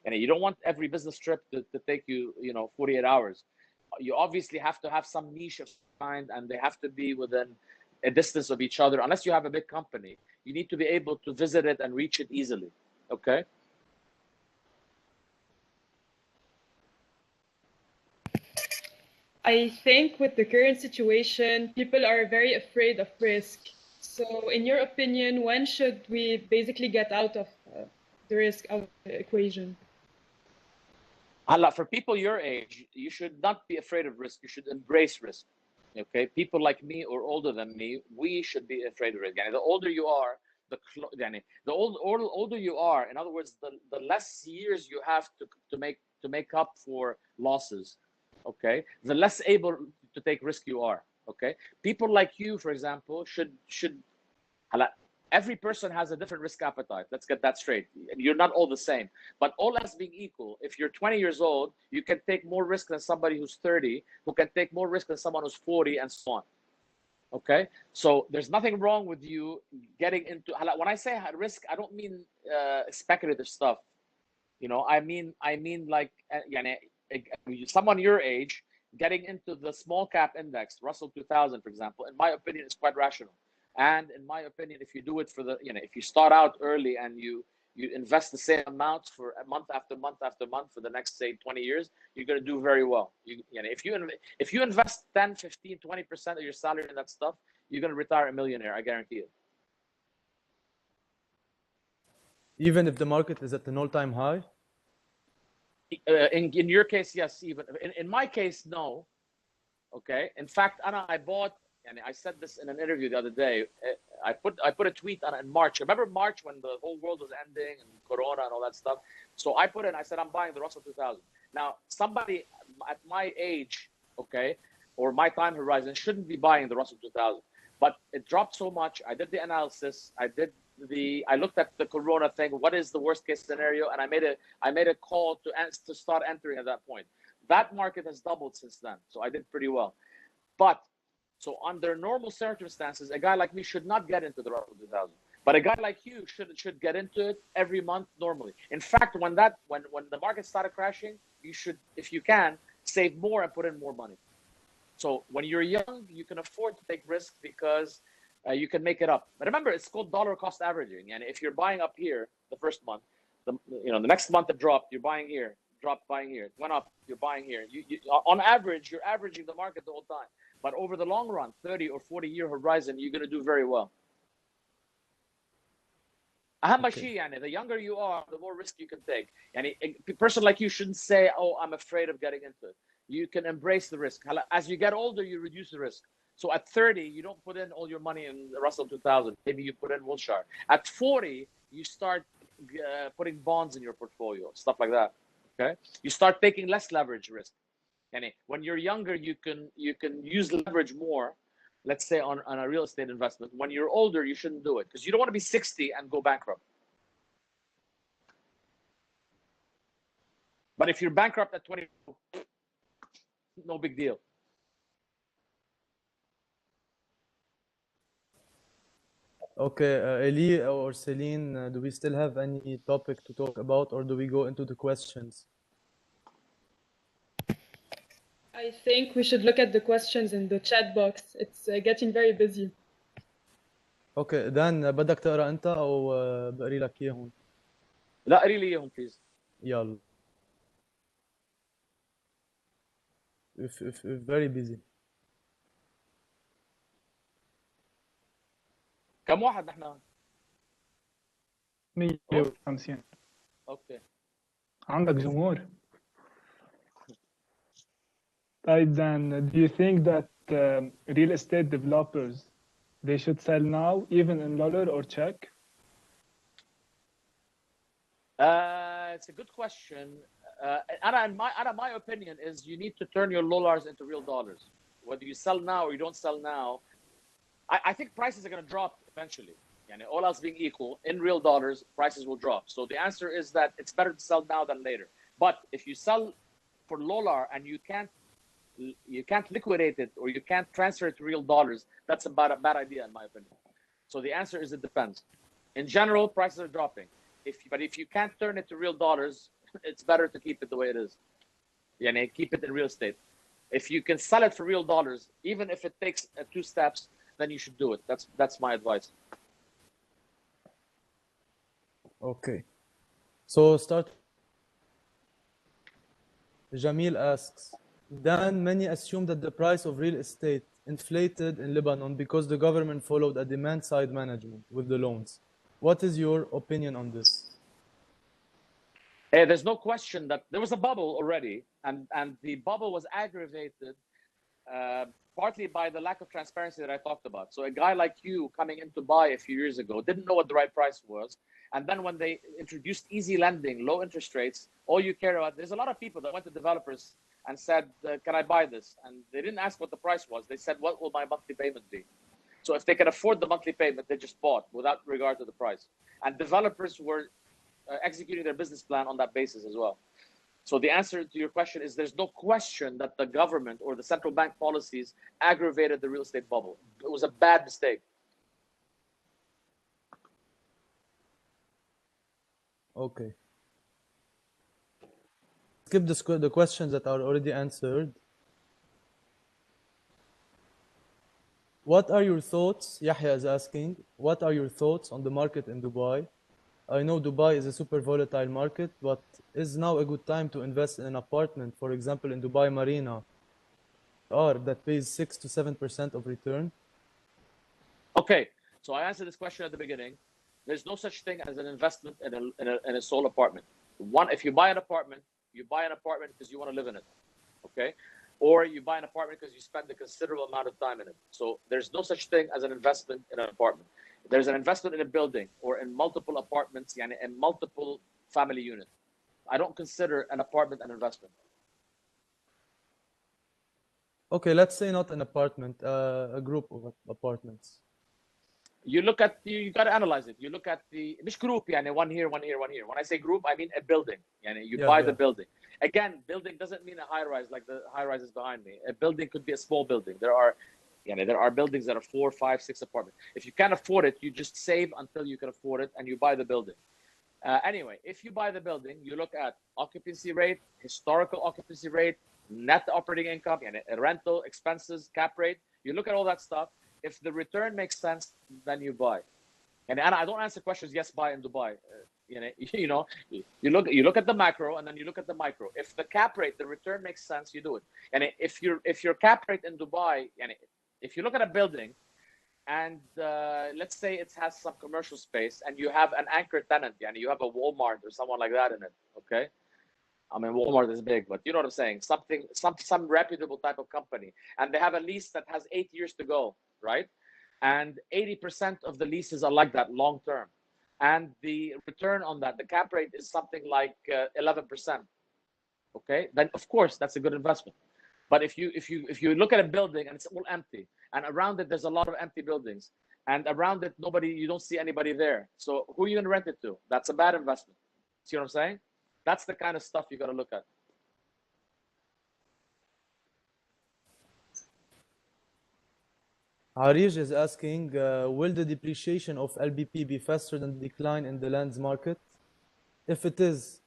and you don't want every business trip to take you 48 hours. You obviously have to have some niche of kind, and they have to be within a distance of each other. Unless you have a big company, you need to be able to visit it and reach it easily. Okay. I think with the current situation, people are very afraid of risk. So in your opinion, when should we basically get out of the risk out of the equation? For people your age, you should not be afraid of risk. You should embrace risk. Okay, people like me or older than me, we should be afraid of risk. The older you are, the older you are. In other words, the less years you have to make up for losses. Okay, the less able to take risk you are. Okay, people like you, for example, should. Every person has a different risk appetite. Let's get that straight. You're not all the same, but all else being equal, if you're 20 years old, you can take more risk than somebody who's 30, who can take more risk than someone who's 40, and so on. Okay, so there's nothing wrong with you getting into. When I say risk, I don't mean speculative stuff. I mean like someone your age getting into the small cap index, Russell 2000, for example, in my opinion, is quite rational. And in my opinion, if you do it if you start out early and you invest the same amount for month after month after month for the next, say, 20 years, you're going to do very well. If you invest 10, 15, 20% of your salary in that stuff, you're going to retire a millionaire. I guarantee it. Even if the market is at an all-time high? In your case, yes. Even in my case, no. Okay. In fact, Anna, I bought. And I said this in an interview the other day. I put a tweet on it in March. Remember March when the whole world was ending and Corona and all that stuff? So I said, I'm buying the Russell 2000. Now, somebody at my age, okay, or my time horizon, shouldn't be buying the Russell 2000. But it dropped so much. I did the analysis. I looked at the Corona thing. What is the worst case scenario? And I made a call to start entering at that point. That market has doubled since then. So I did pretty well. But so under normal circumstances, a guy like me should not get into the Russell 2000. But a guy like you should get into it every month normally. In fact, when the market started crashing, you should, if you can, save more and put in more money. So when you're young, you can afford to take risks because you can make it up. But remember, it's called dollar cost averaging. And if you're buying up here the first month, the next month it dropped, you're buying here, dropped, buying here, it went up, you're buying here. On average, you're averaging the market the whole time. But over the long run, 30 or 40 year horizon, you're going to do very well. The younger you are, the more risk you can take. And a person like you shouldn't say, oh, I'm afraid of getting into it. You can embrace the risk. As you get older, you reduce the risk. So at 30, you don't put in all your money in the Russell 2000. Maybe you put in Wilshire. At 40, you start putting bonds in your portfolio, stuff like that. Okay, you start taking less leverage risk. And when you're younger, you can use leverage more. Let's say on a real estate investment. When you're older, you shouldn't do it because you don't want to be 60 and go bankrupt. But if you're bankrupt at 20, no big deal. Okay, Eli or Celine, do we still have any topic to talk about, or do we go into the questions? I think we should look at the questions in the chat box. It's getting very busy. Okay, Dan بدك تقرا انت او بقري لك اياهم؟ لا قري لي اياهم please. يلا. If very busy. كم واحد نحن؟ 150. اوكي. عندك جمهور. طيب then, do you think that real estate developers, they should sell now, even in Lollar or check? It's a good question. My opinion is you need to turn your Lollars into real dollars. Whether you sell now or you don't sell now, I think prices are going to drop eventually. And all else being equal, in real dollars, prices will drop. So the answer is that it's better to sell now than later. But if you sell for Lollar and you can't liquidate it or you can't transfer it to real dollars, that's about a bad idea in my opinion. So the answer is it depends. In general, prices are dropping. But if you can't turn it to real dollars, it's better to keep it the way it is. Keep it in real estate. If you can sell it for real dollars, even if it takes 2 steps, then you should do it. That's my advice. Okay. So start. Jamil asks, Dan, many assume that the price of real estate inflated in Lebanon because the government followed a demand-side management with the loans. What is your opinion on this? There's no question that there was a bubble already, and the bubble was aggravated partly by the lack of transparency that I talked about. So a guy like you coming in to buy a few years ago didn't know what the right price was. And then when they introduced easy lending, low interest rates, all you care about, there's a lot of people that went to developers and said, can I buy this? And they didn't ask what the price was. They said, what will my monthly payment be? So if they can afford the monthly payment, they just bought without regard to the price. And developers were executing their business plan on that basis as well. So the answer to your question is there's no question that the government or the central bank policies aggravated the real estate bubble. It was a bad mistake. Okay. Skip the questions that are already answered. What are your thoughts? Yahya is asking, what are your thoughts on the market in Dubai? I know Dubai is a super volatile market, but is now a good time to invest in an apartment, for example, in Dubai Marina, that pays 6 to 7% of return? Okay, so I answered this question at the beginning. There's no such thing as an investment in a sole apartment. If you buy an apartment because you want to live in it, okay? Or you buy an apartment because you spend a considerable amount of time in it. So there's no such thing as an investment in an apartment. There's an investment in a building or in multiple apartments, and multiple family units. I don't consider an apartment an investment. okay, let's say not an apartment, a group of apartments. You look at, you got to analyze it. You look at the مش group يعني one here, one here, one here. When I say group, I mean a building. يعني you buy the building. Again, building doesn't mean a high rise like the high rise is behind me. A building could be a small building. There are buildings that are 4, 5, 6 apartments. If you can't afford it, you just save until you can afford it and you buy the building. Anyway, if you buy the building, you look at occupancy rate, historical occupancy rate, net operating income, يعني rental expenses, cap rate. You look at all that stuff. If the return makes sense, then you buy. And I don't answer questions. Yes, buy in Dubai. You look at the macro and then you look at the micro. If the cap rate, the return makes sense, you do it. And if your cap rate in Dubai, and if you look at a building, and let's say it has some commercial space, and you have an anchor tenant, and you have a Walmart or someone like that in it. Okay, I mean Walmart is big, but you know what I'm saying. Some reputable type of company, and they have a lease that has 8 years to go. Right, and 80% of the leases are like that long term, and the return on that, the cap rate is something like 11%. Okay, then of course that's a good investment. But if you look at a building and it's all empty, and around it there's a lot of empty buildings, and around it you don't see anybody there, so who are you gonna rent it to? That's a bad investment. See what I'm saying? That's the kind of stuff you got to look at. Arij is asking, will the depreciation of LBP be faster than the decline in the lands market? If it is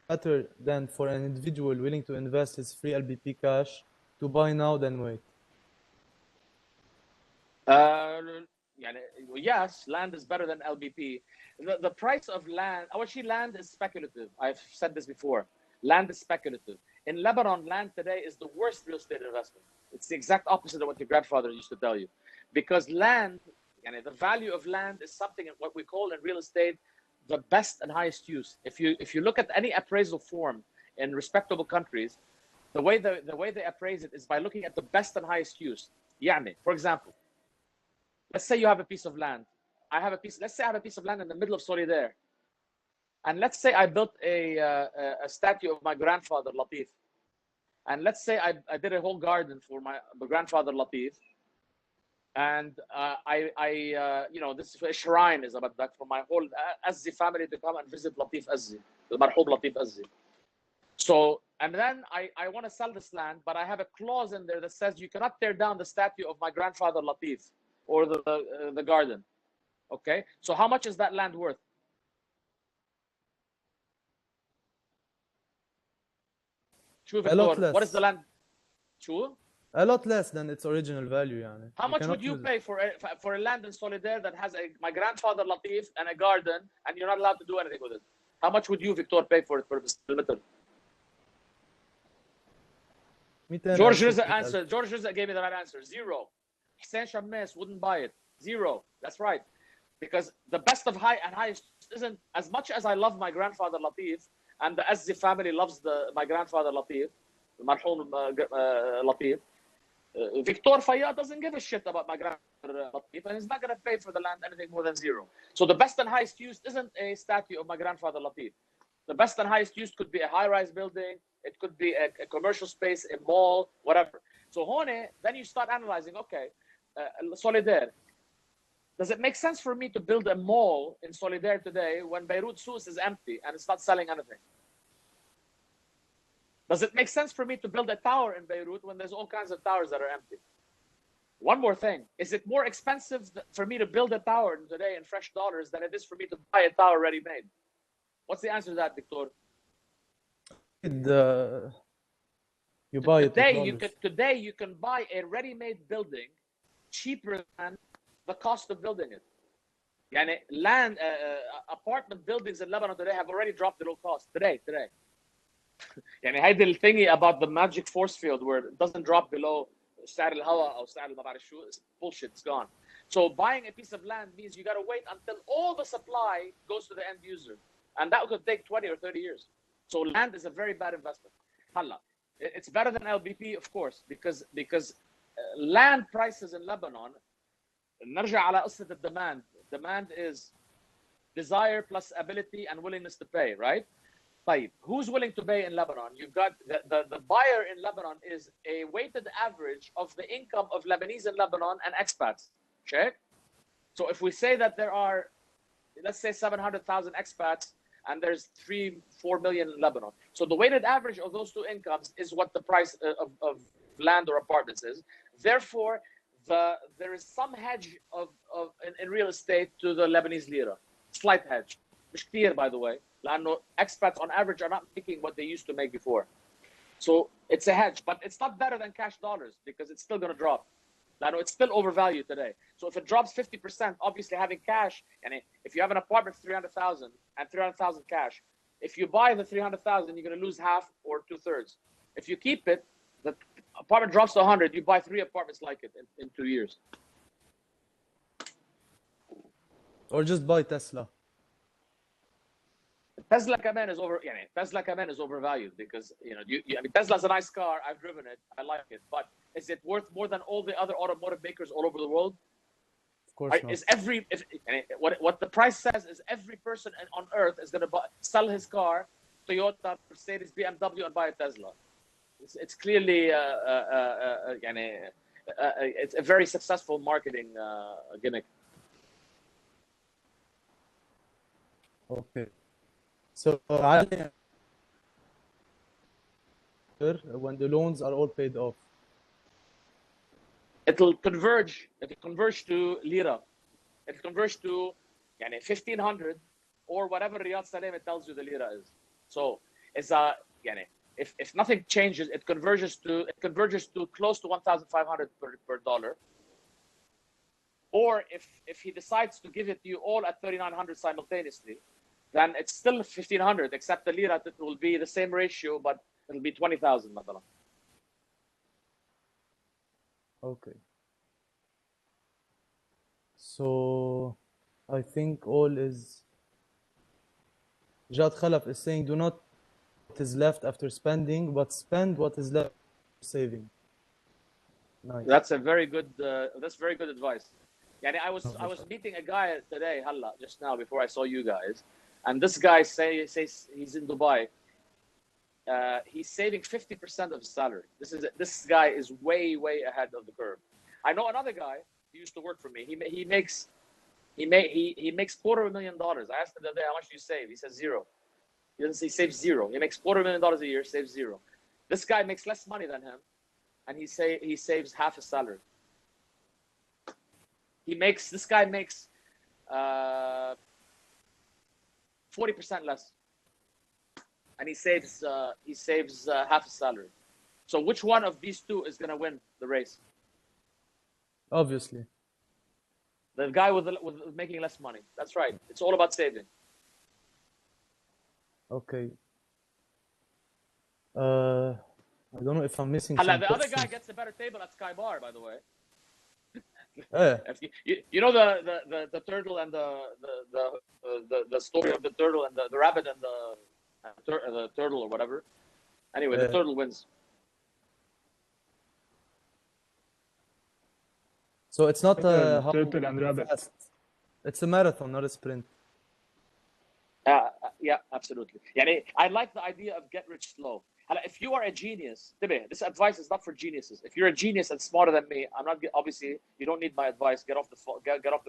better than for an individual willing to invest his free LBP cash to buy now than wait. Yes, land is better than LBP. The price of land, actually land is speculative. I've said this before. Land is speculative. In Lebanon, land today is the worst real estate investment. It's the exact opposite of what your grandfather used to tell you. Because land, the value of land is something in what we call in real estate the best and highest use. If you look at any appraisal form in respectable countries, the way they appraise it is by looking at the best and highest use. For example, let's say you have a piece of land. Let's say I have a piece of land in the middle of Solidaire. And let's say I built a statue of my grandfather Latif. And let's say I did a whole garden for my grandfather Latif. And this is a shrine is about that for my whole Azzi family to come and visit Latif Azzi, the Marhum Latif Azzi. So, and then I want to sell this land, but I have a clause in there that says you cannot tear down the statue of my grandfather Latif or the garden. Okay, so how much is that land worth? A lot less. What is the land? Sure. A lot less than its original value. How much would you pay for a land in Solidaire that has my grandfather Latif and a garden, and you're not allowed to do anything with it? How much would you, Victor, pay for it for Mr. Little? George Rizza gave me the right answer. 0. Hussein Shammes wouldn't buy it. 0. That's right. Because the best of high and highest isn't, as much as I love my grandfather Latif, and the Azzi family loves my grandfather Latif, the Marhum Latif, Victor Fayyad doesn't give a shit about my grandfather Latif, and he's not going to pay for the land anything more than 0. So the best and highest use isn't a statue of my grandfather Latif. The best and highest use could be a high-rise building, it could be a commercial space, a mall, whatever. So then you start analyzing, okay, Solidaire. Does it make sense for me to build a mall in Solidaire today when Beirut Sousse is empty and it's not selling anything? Does it make sense for me to build a tower in Beirut when there's all kinds of towers that are empty? One more thing. Is it more expensive for me to build a tower today in fresh dollars than it is for me to buy a tower ready-made? What's the answer to that, Victor? You buy it today you can buy a ready-made building cheaper than the cost of building it. Land, apartment buildings in Lebanon today have already dropped below cost. Today. هيدي thingy about the magic force field where it doesn't drop below سعر الهواء أو سعر ما بعرف شو, it's bullshit, it's gone. So buying a piece of land means you got to wait until all the supply goes to the end user. And that could take 20 or 30 years. So land is a very bad investment. It's better than LBP, of course, because land prices in Lebanon, نرجع على قصة الدemand. Demand is desire plus ability and willingness to pay, right? طيب, who's willing to pay in Lebanon? You've got the buyer in Lebanon is a weighted average of the income of Lebanese in Lebanon and expats. Check. So if we say that there are, let's say 700,000 expats and there's 3-4 million in Lebanon. So the weighted average of those two incomes is what the price of land or apartments is. Therefore, there is some hedge in real estate to the Lebanese lira. Slight hedge. مش كتير, by the way. لأنه expats on average are not making what they used to make before. So it's a hedge, but it's not better than cash dollars because it's still going to drop. لأنه it's still overvalued today. So if it drops 50%, obviously having cash, and if you have an apartment for 300,000 and 300,000 cash, if you buy the 300,000, you're going to lose half or 2/3. If you keep it, the apartment drops to 100, you buy 3 apartments like it in 2 years. Or just buy Tesla. Tesla كمان is Tesla كمان is overvalued because I mean Tesla's a nice car. I've driven it. I like it, but is it worth more than all the other automotive makers all over the world? Of course not. Is what the price says is every person on earth is going to sell his car, Toyota, Mercedes, BMW, and buy a Tesla. It's clearly it's a very successful marketing gimmick. Okay. So when the loans are all paid off, it'll converge to lira. It'll converge to 1,500 or whatever Riyadh Salem it tells you the lira is. So it's if nothing changes, it converges to close to 1,500 per dollar. Or if he decides to give it to you all at 3,900 simultaneously, then it's still 1,500, except the lira that will be the same ratio, but it'll be 20,000. okay. So I think all is. Jad Khalaf is saying, do not what is left after spending, but spend what is left saving. Nice. That's very good advice. I was meeting a guy today, just now before I saw you guys, and this guy says he's in Dubai. He's saving 50% of his salary. This guy is way ahead of the curve. I know another guy who used to work for me. He makes $250,000. I asked him the other day, how much do you save? He says zero. He saves zero. He makes $250,000 a year, saves zero. This guy makes less money than him, and he saves half his salary. This guy makes 40% less, and he saves half his salary. So which one of these two is going to win the race? Obviously, the guy with making less money. That's right. It's all about saving. Okay. I don't know if I'm missing. The other guy gets a better table at Sky Bar, by the way. You know the turtle and the story of the turtle and the rabbit and the turtle or whatever. Anyway, the turtle wins. So it's not turtle and rabbit. Fast. It's a marathon, not a sprint. Yeah, absolutely. I like the idea of get rich slow. If you are a genius, this advice is not for geniuses. If you're a genius and smarter than me, I'm not. Obviously, you don't need my advice. Get off the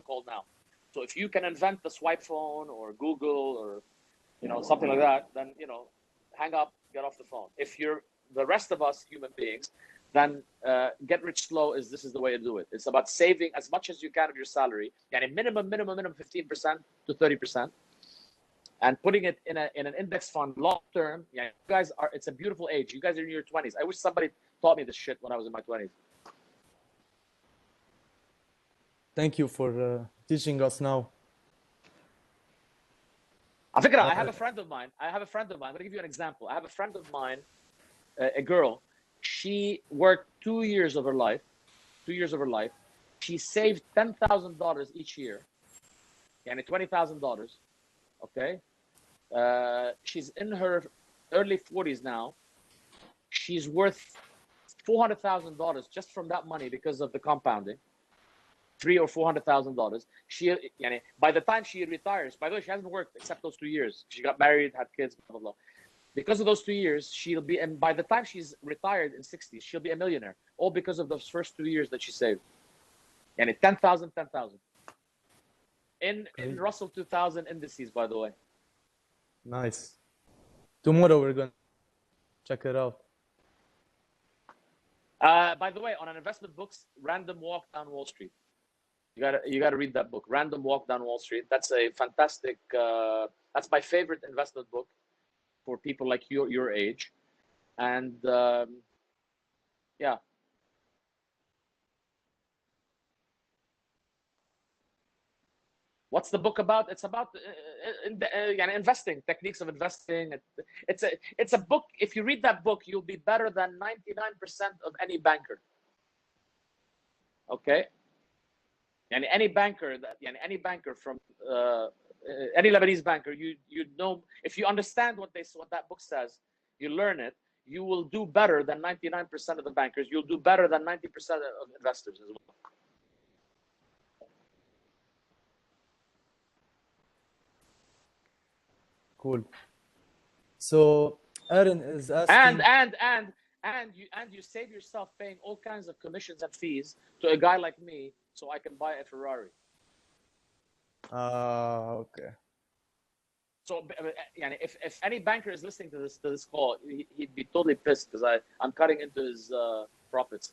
call now. So if you can invent the swipe phone or Google or something like that, then hang up, get off the phone. If you're the rest of us human beings, then get rich slow this is the way to do it. It's about saving as much as you can of your salary, minimum 15% to 30%. And putting it in an index fund long term. You guys it's a beautiful age. You guys are in your 20s. I wish somebody taught me this shit when I was in my 20s. Thank you for teaching us now. I have a friend of mine. I'm going to give you an example. I have a friend of mine, a girl. She worked 2 years of her life. She saved $10,000 each year. $20,000. Okay. She's in her early 40s now. She's worth $400,000 just from that money because of the compounding. $300,000 or $400,000. She, by the time she retires, by the way, she hasn't worked except those 2 years. She got married, had kids, blah blah blah. Because of those 2 years, she'll be, and by the time she's retired in 60s, she'll be a millionaire, all because of those first 2 years that she saved. And it 10,000, 10,000. In Russell 2000 indices, by the way. Nice. Tomorrow we're going to check it out. By the way, on an investment books, Random Walk Down Wall Street. You gotta read that book, Random Walk Down Wall Street. That's a fantastic. That's my favorite investment book for people like your age, and yeah. What's the book about? It's about investing, techniques of investing. It's a book. If you read that book, you'll be better than 99% of any banker. Okay. And any banker from any Lebanese banker, you know, if you understand what that book says, you learn it, you will do better than 99% of the bankers. You'll do better than 90% of investors as well. Cool. So Aaron is asking, and you save yourself paying all kinds of commissions and fees to a guy like me, so I can buy a Ferrari. Okay. So, if any banker is listening to this call, he'd be totally pissed because I'm cutting into his profits.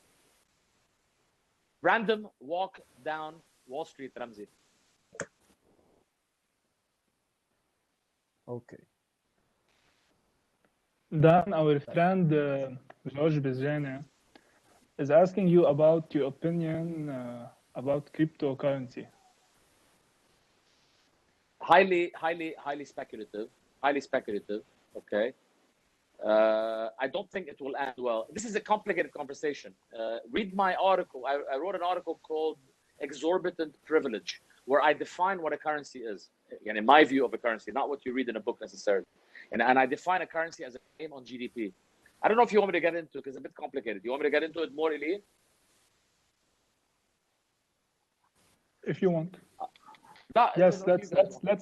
Random Walk Down Wall Street, Ramzi. Okay. Dan, our friend George Bezjane is asking you about your opinion about cryptocurrency. Highly speculative. Okay. I don't think it will end well. This is a complicated conversation. Read my article. I wrote an article called Exorbitant Privilege, where I define what a currency is, and in my view of a currency, not what you read in a book necessarily. And I define a currency as a game on GDP. I don't know if you want me to get into it because it's a bit complicated. You want me to get into it more, Eli? If you want. No, yes, let's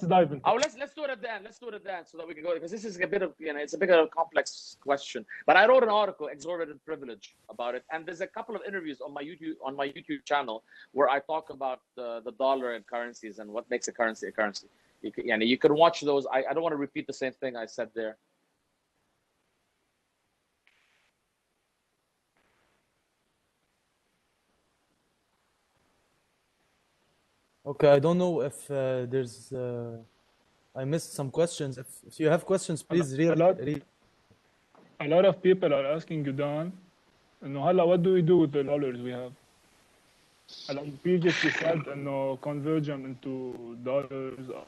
dive into. Oh, let's do it at the end. Let's do it at the end so that we can go, because this is a bit of, it's a bit of a complex question. But I wrote an article, Exorbitant Privilege, about it, and there's a couple of interviews on my YouTube channel where I talk about the dollar and currencies and what makes a currency a currency. You can watch those. I don't want to repeat the same thing I said there. Okay, I don't know if there's I missed some questions. If you have questions, please read. A lot of people are asking you, Dan, what do we do with the dollars we have? Previously said convert them into dollars or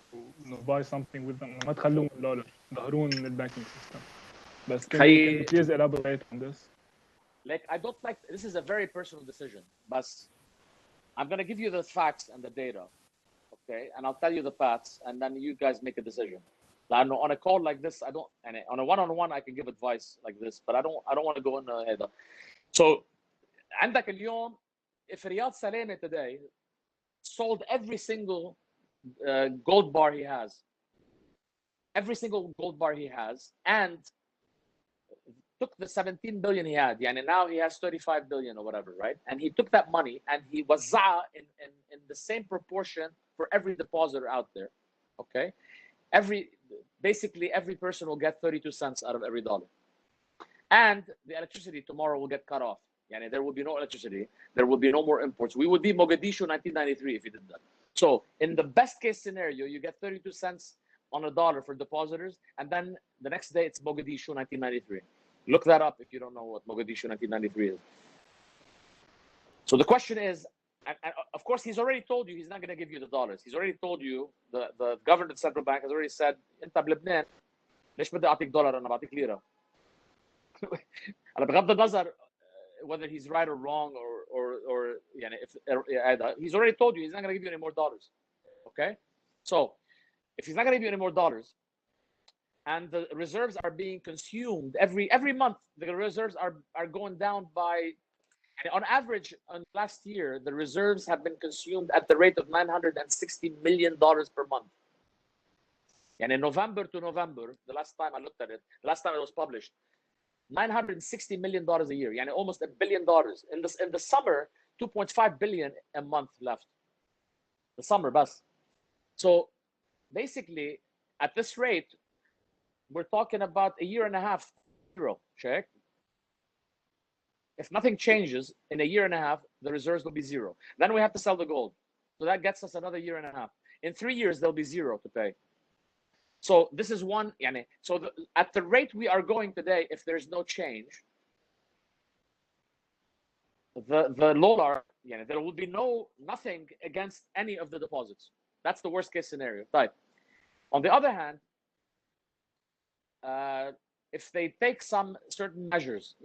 buy something with them. ما تخلوهم دولار ظهرون من البانكينج system. But can you please elaborate on this? Like, I don't like, this is a very personal decision, but I'm going to give you the facts and the data, okay? And I'll tell you the facts, and then you guys make a decision. On a call like this, I don't, and on a one-on-one, I can give advice like this, but I don't want to go into هذا. So, عندك اليوم, if Riyad Saleh today sold every single gold bar he has, and took the 17 billion he had, and now he has 35 billion or whatever, right? And he took that money and he was in the same proportion for every depositor out there, okay? Basically every person will get 32 cents out of every dollar. And the electricity tomorrow will get cut off. There will be no electricity. There will be no more imports. We would be Mogadishu 1993 if you did that. So in the best case scenario, you get 32 cents on a dollar for depositors, and then the next day it's Mogadishu 1993. Look that up if you don't know what Mogadishu 1993 is. So the question is, and of course, he's already told you he's not going to give you the dollars. He's already told you, the government central bank has already said, أنت بلبنان ليش بدي أعطيك دولار أنا بعطيك ليرة. على بغض النظر whether he's right or wrong, or he's already told you he's not going to give you any more dollars. Okay, so if he's not going to give you any more dollars, and the reserves are being consumed every month, the reserves are going down by, on average, on last year, the reserves have been consumed at the rate of $960 million per month. And in November to November, the last time I looked at it, the last time it was published, $960 million a year, yani almost $1 billion. In the summer, 2.5 billion a month left. The summer bus. So basically, at this rate, we're talking about a year and a half zero. Check. If nothing changes in a year and a half, the reserves will be zero. Then we have to sell the gold. So that gets us another year and a half. In 3 years, there'll be zero to pay. So this is one. So at the rate we are going today, if there's no change, the Lollar, there will be nothing against any of the deposits. That's the worst case scenario. Right. On the other hand, if they take some certain measures,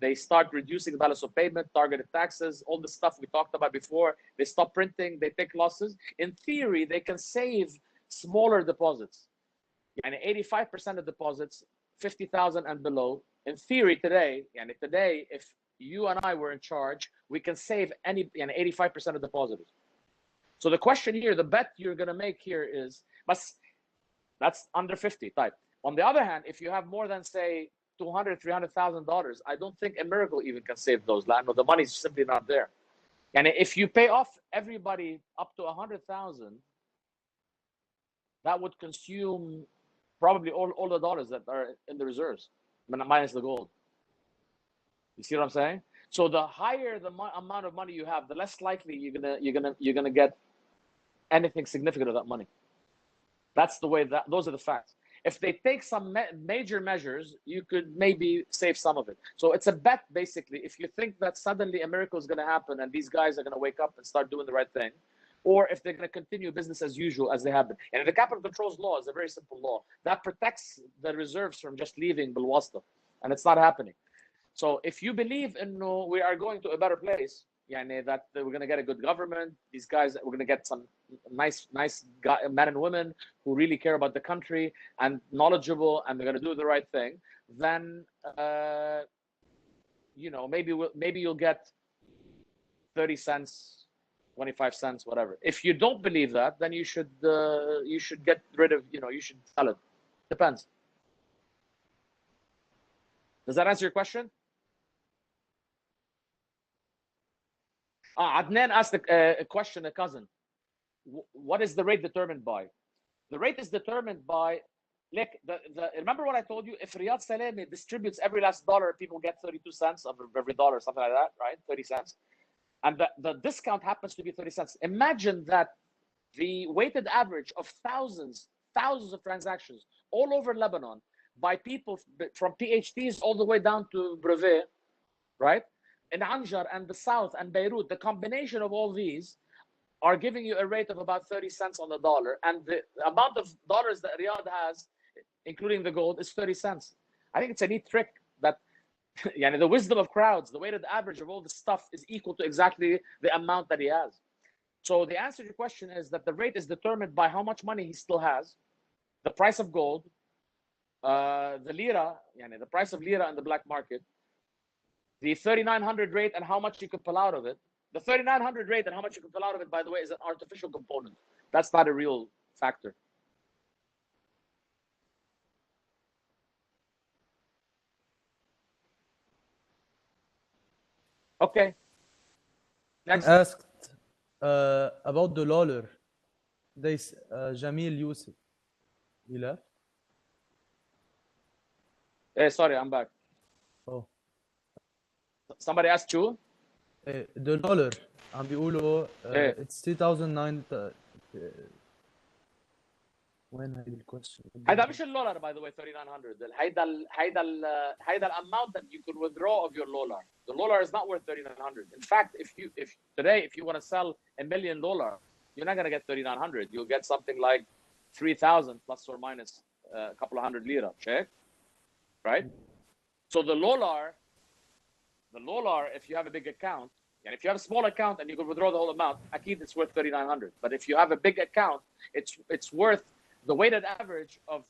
they start reducing the balance of payment, targeted taxes, all the stuff we talked about before, they stop printing, they take losses. In theory, they can save smaller deposits. 85% of deposits, 50,000 and below. In theory, today, if you and I were in charge, we can save 85% of depositors. So the question here, the bet you're going to make here is, but that's under 50 type. On the other hand, if you have more than, say, $200,000, $300,000, I don't think a miracle even can save those. No, the money's simply not there. And if you pay off everybody up to 100,000, that would consume probably all the dollars that are in the reserves, minus the gold. You see what I'm saying? So the higher the amount of money you have, the less likely you're gonna get anything significant of that money. That's the way those are the facts. If they take some major measures, you could maybe save some of it. So it's a bet, basically. If you think that suddenly a miracle is going to happen and these guys are going to wake up and start doing the right thing, or if they're going to continue business as usual as they have been. And the capital controls law is a very simple law that protects the reserves from just leaving bilwasta, and it's not happening. So if you believe in we are going to a better place, that we're going to get a good government, these guys, we're going to get some nice men and women who really care about the country and knowledgeable, and they're going to do the right thing, then maybe you'll get 30 cents, 25 cents, whatever. If you don't believe that, then you should get rid of, you should sell it. Depends. Does that answer your question? Adnan asked a question, a cousin. What is the rate determined by? The rate is determined by, remember what I told you? If Riyad Saleh distributes every last dollar, people get 32 cents of every dollar, something like that, right? 30 cents. And the discount happens to be 30 cents. Imagine that the weighted average of thousands of transactions all over Lebanon by people from PhDs all the way down to brevet, right? In Anjar and the South and Beirut, the combination of all these are giving you a rate of about 30 cents on the dollar. And the amount of dollars that Riyadh has, including the gold, is 30 cents. I think it's a neat trick that the wisdom of crowds, the weighted average of all the stuff is equal to exactly the amount that he has. So the answer to your question is that the rate is determined by how much money he still has, the price of gold, the lira, the price of lira in the black market, the 3,900 rate and how much you can pull out of it. The 3,900 rate and how much you can pull out of it, by the way, is an artificial component. That's not a real factor. Okay. Next. Asked about the Lollar. Jamil Yusuf. He left? Hey, sorry, I'm back. Oh. Somebody asked you? The Lollar. عم بيقولوا it's 2009 وين هيدي الكويستشن؟ هيدا مش اللولار by the way 3900. هيدا الامount that you could withdraw of your Lollar. The Lollar is not worth 3900. In fact, if today you want to sell $1 million, you're not going to get 3900. You'll get something like 3,000 plus or minus a couple of hundred lira. Check, right? So the Lollar, if you have a big account, and if you have a small account and you can withdraw the whole amount, akid it's worth 3,900. But if you have a big account, it's worth the weighted average of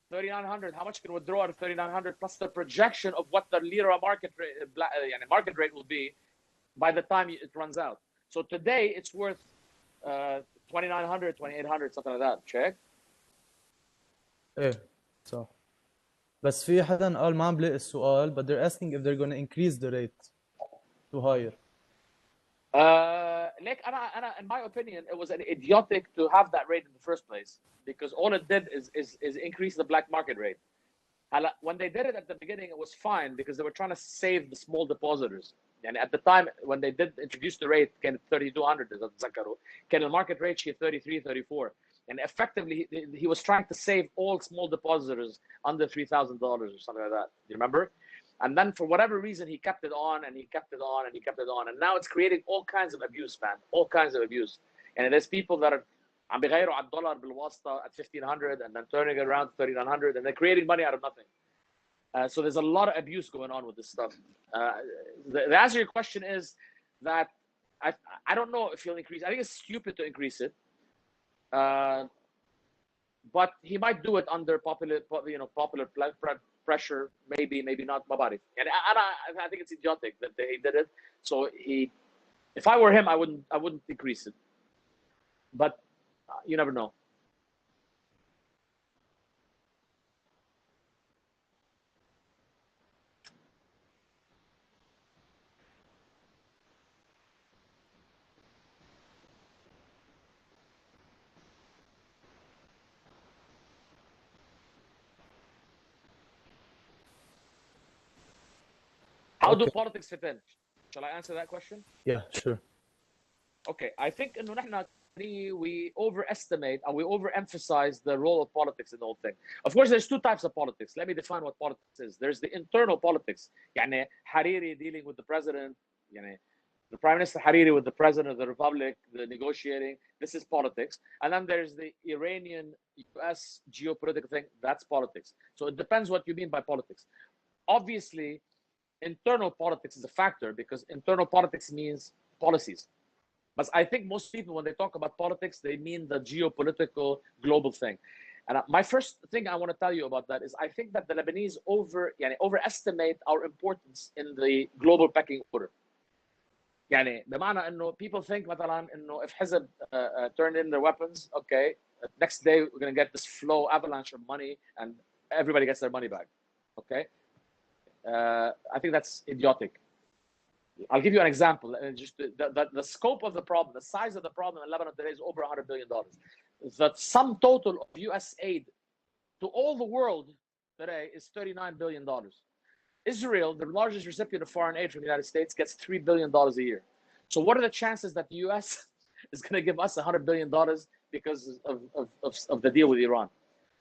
3,900. How much you can withdraw out of 3,900 plus the projection of what the lira market rate will be by the time it runs out. So today it's worth 2,900, 2,800, something like that. Check. ايه صح. بس في حدا قال ما عم بلاقي السؤال but they're asking if they're going to increase the rate to higher. Like, in my opinion, it was an idiotic to have that rate in the first place because all it did is increase the black market rate. When they did it at the beginning, it was fine because they were trying to save the small depositors. And at the time, when they did introduce the rate, كانت 3200 إذا تذكروا, كان the market rate شيء 33, 34. And effectively, he was trying to save all small depositors under $3,000 or something like that. Do you remember? And then for whatever reason, he kept it on and he kept it on and he kept it on. And now it's creating all kinds of abuse, man. All kinds of abuse. And there's people that are عم بيغيروا على الدولار بالواسطة at 1500 and then turning it around to 3900 and they're creating money out of nothing. So there's a lot of abuse going on with this stuff. The answer to your question is that I don't know if he'll increase. I think it's stupid to increase it. But he might do it under popular pressure. Maybe not. ما بعرف. And I think it's idiotic that they did it. So if I were him, I wouldn't decrease it. But you never know. How do politics fit in? Shall I answer that question? Yeah, sure. Okay, I think إنه نحن we overestimate and we overemphasize the role of politics in the whole thing. Of course, there's two types of politics. Let me define what politics is. There's the internal politics. يعني Hariri dealing with the president, يعني the Prime Minister Hariri with the President of the Republic, the negotiating. This is politics. And then there's the Iranian-US geopolitical thing. That's politics. So it depends what you mean by politics. Obviously, internal politics is a factor because internal politics means policies. But I think most people, when they talk about politics, they mean the geopolitical global thing. And my first thing I want to tell you about that is I think that the Lebanese overestimate our importance in the global pecking order. يعني بمعنى انه people think مثلا انه if حزب turn in their weapons, okay, next day we're going to get this flow avalanche of money and everybody gets their money back. Okay. I think that's idiotic. I'll give you an example. Just the scope of the problem, the size of the problem in Lebanon today is over $100 billion. The sum total of U.S. aid to all the world today is $39 billion. Israel, the largest recipient of foreign aid from the United States, gets $3 billion a year. So what are the chances that the U.S. is going to give us $100 billion because of the deal with Iran?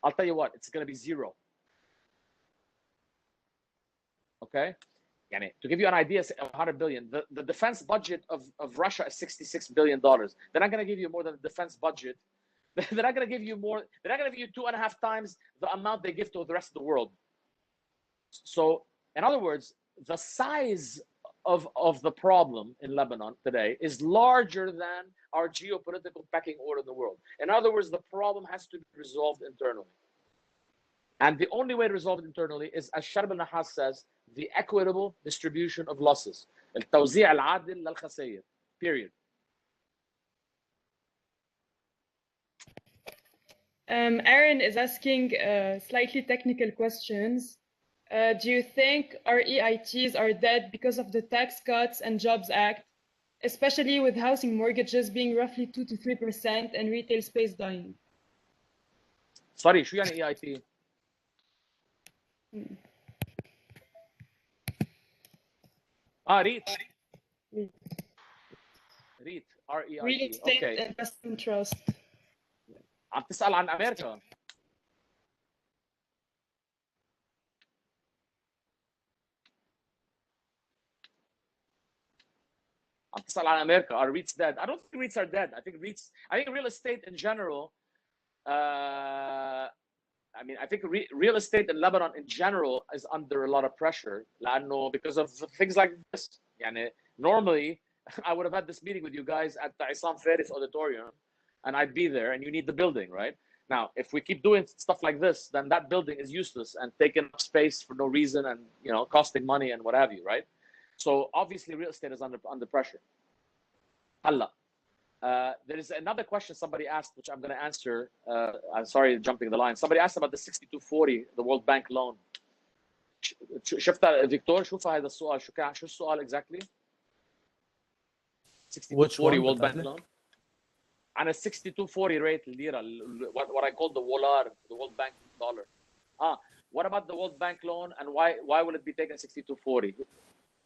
I'll tell you what, it's going to be zero. Okay? To give you an idea of 100 billion, the defense budget of Russia is $66 billion. They're not going to give you more than the defense budget. They're not going to give you more. They're not going to give you 2.5 times the amount they give to the rest of the world. So, in other words, the size of the problem in Lebanon today is larger than our geopolitical pecking order in the world. In other words, the problem has to be resolved internally. And the only way to resolve it internally is, as Sharb al-Nahas says, the equitable distribution of losses. التوزيع العادل للخسائر. Period. Aaron is asking slightly technical questions. Do you think our EITs are dead because of the Tax Cuts and Jobs Act, especially with housing mortgages being roughly 2 to 3% and retail space dying? Sorry, شو يعني EIT? REIT. REIT. REIT. Real Estate okay. Investment Trust. عم تسأل عن أمريكا. عم تسأل عن أمريكا. Are REITs dead? I don't think REITs are dead. I think real estate in general. I think real estate in Lebanon in general is under a lot of pressure. لأنه because of things like this. يعني normally I would have had this meeting with you guys at the Isam Faris Auditorium, and I'd be there, and you need the building, right? Now, if we keep doing stuff like this, then that building is useless and taking up space for no reason, and costing money and what have you, right? So obviously, real estate is under pressure. هلا There is another question somebody asked, which I'm going to answer. I'm sorry, jumping the line. Somebody asked about the 6240, the World Bank loan. شفتها فيكتور؟ شوفها هذا السؤال، شو السؤال exactly؟ 6240 World Bank loan. عن ال 6240 rate الليرة, what I call the Lollar, the World Bank dollar. What about the World Bank loan and why will it be taken 6240?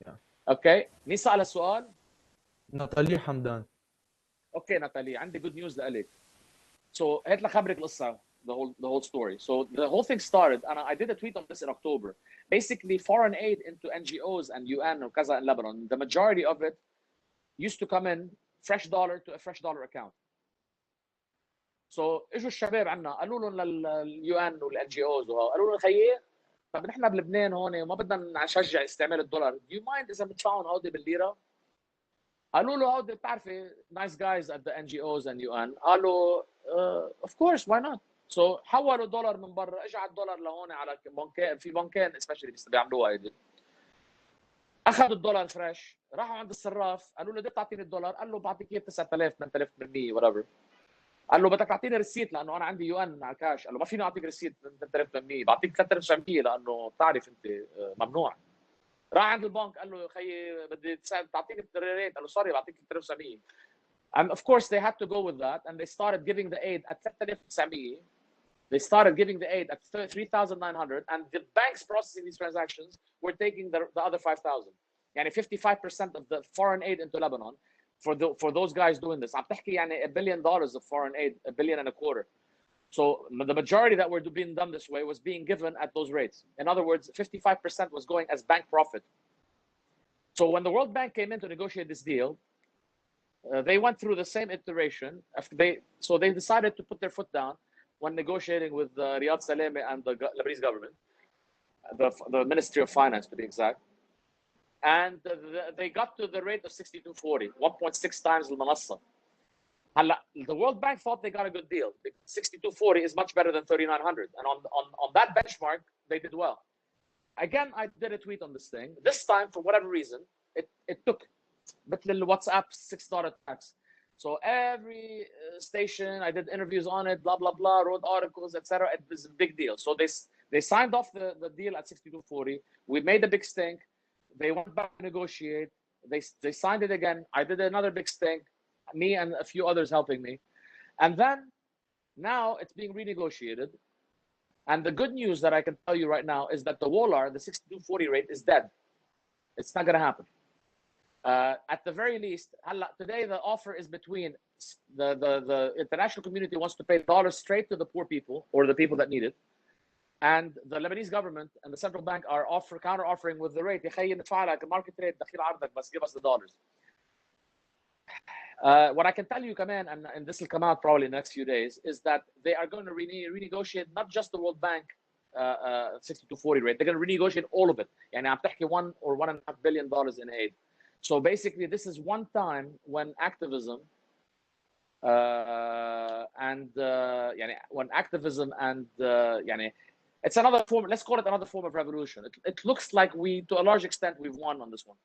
Yeah. Okay. مين سأل السؤال؟ ناتالي حمدان. اوكي ناتالي, عندي good news لك. So هات لخبرك القصة, the whole story. So the whole thing started, and I did a tweet on this in October. Basically, foreign aid into NGOs and UN or Kaza in Lebanon, the majority of it used to come in fresh dollar to a fresh dollar account. So اجوا الشباب عنا قالوا لهم لليو ان والان جي اوز قالوا لهم خيي طب نحن بلبنان هون وما بدنا نشجع استعمال الدولار. Do you mind اذا بندفعهم هودي بالليره؟ قالوا له هودي بتعرفي nice guys at the NGOs and UN قالوا of course why not. So حولوا دولار من برا, اجى على الدولار لهون على بنكين, في بنكين especially بيعملوها هيدي. اخذوا الدولار فريش, راحوا عند الصراف قالوا له بدك تعطيني الدولار, قال له بعطيك اياه 9000 8800 whatever. قال له بدك تعطيني ريسيت لانه انا عندي يو ان على كاش. قال له ما فيني اعطيك ريسيت 3800, بعطيك 3900 لانه بتعرف انت ممنوع. راح عند البنك قال له خيي بدي تعطيني الريت, قال له سوري بعطيك 3900. And of course they had to go with that and they started giving the aid at 3900. They started giving the aid at 3900 and the banks processing these transactions were taking the other 5000. يعني 55% of the foreign aid into Lebanon for those guys doing this. عم تحكي يعني $1 billion of foreign aid, $1.25 billion. So the majority that were being done this way was being given at those rates. In other words, 55% was going as bank profit. So when the World Bank came in to negotiate this deal, they went through the same iteration. So they decided to put their foot down when negotiating with Riyad Saleh and the Lebanese government, the Ministry of Finance to be exact. And they got to the rate of 6240, 1.6 times المنصة. The World Bank thought they got a good deal. 6240 is much better than 3900, and on that benchmark they did well. Again, I did a tweet on this thing. This time, for whatever reason, it took مثل WhatsApp $6 tax. So every station, I did interviews on it, blah blah blah, wrote articles, etc. It was a big deal. So they signed off the deal at 6240. We made a big stink. They went back to negotiate. They signed it again. I did another big stink, me and a few others helping me. And then now it's being renegotiated. And the good news that I can tell you right now is that the Lollar, the 6240 rate, is dead. It's not going to happen. At the very least, today the offer is between the international community wants to pay dollars straight to the poor people or the people that need it. And the Lebanese government and the central bank are counter-offering with the rate. يا خيي ندفع لك market rate دخيل عرضك بس give us the dollars. What I can tell you, كمان, and this will come out probably in the next few days, is that they are going to renegotiate not just the World Bank 6240 rate. They're going to renegotiate all of it. يعني عم تحكي $1 or $1.5 billion in aid. So basically, this is one time when activism when activism and يعني it's another form. Let's call it another form of revolution. It looks like to a large extent, we've won on this one.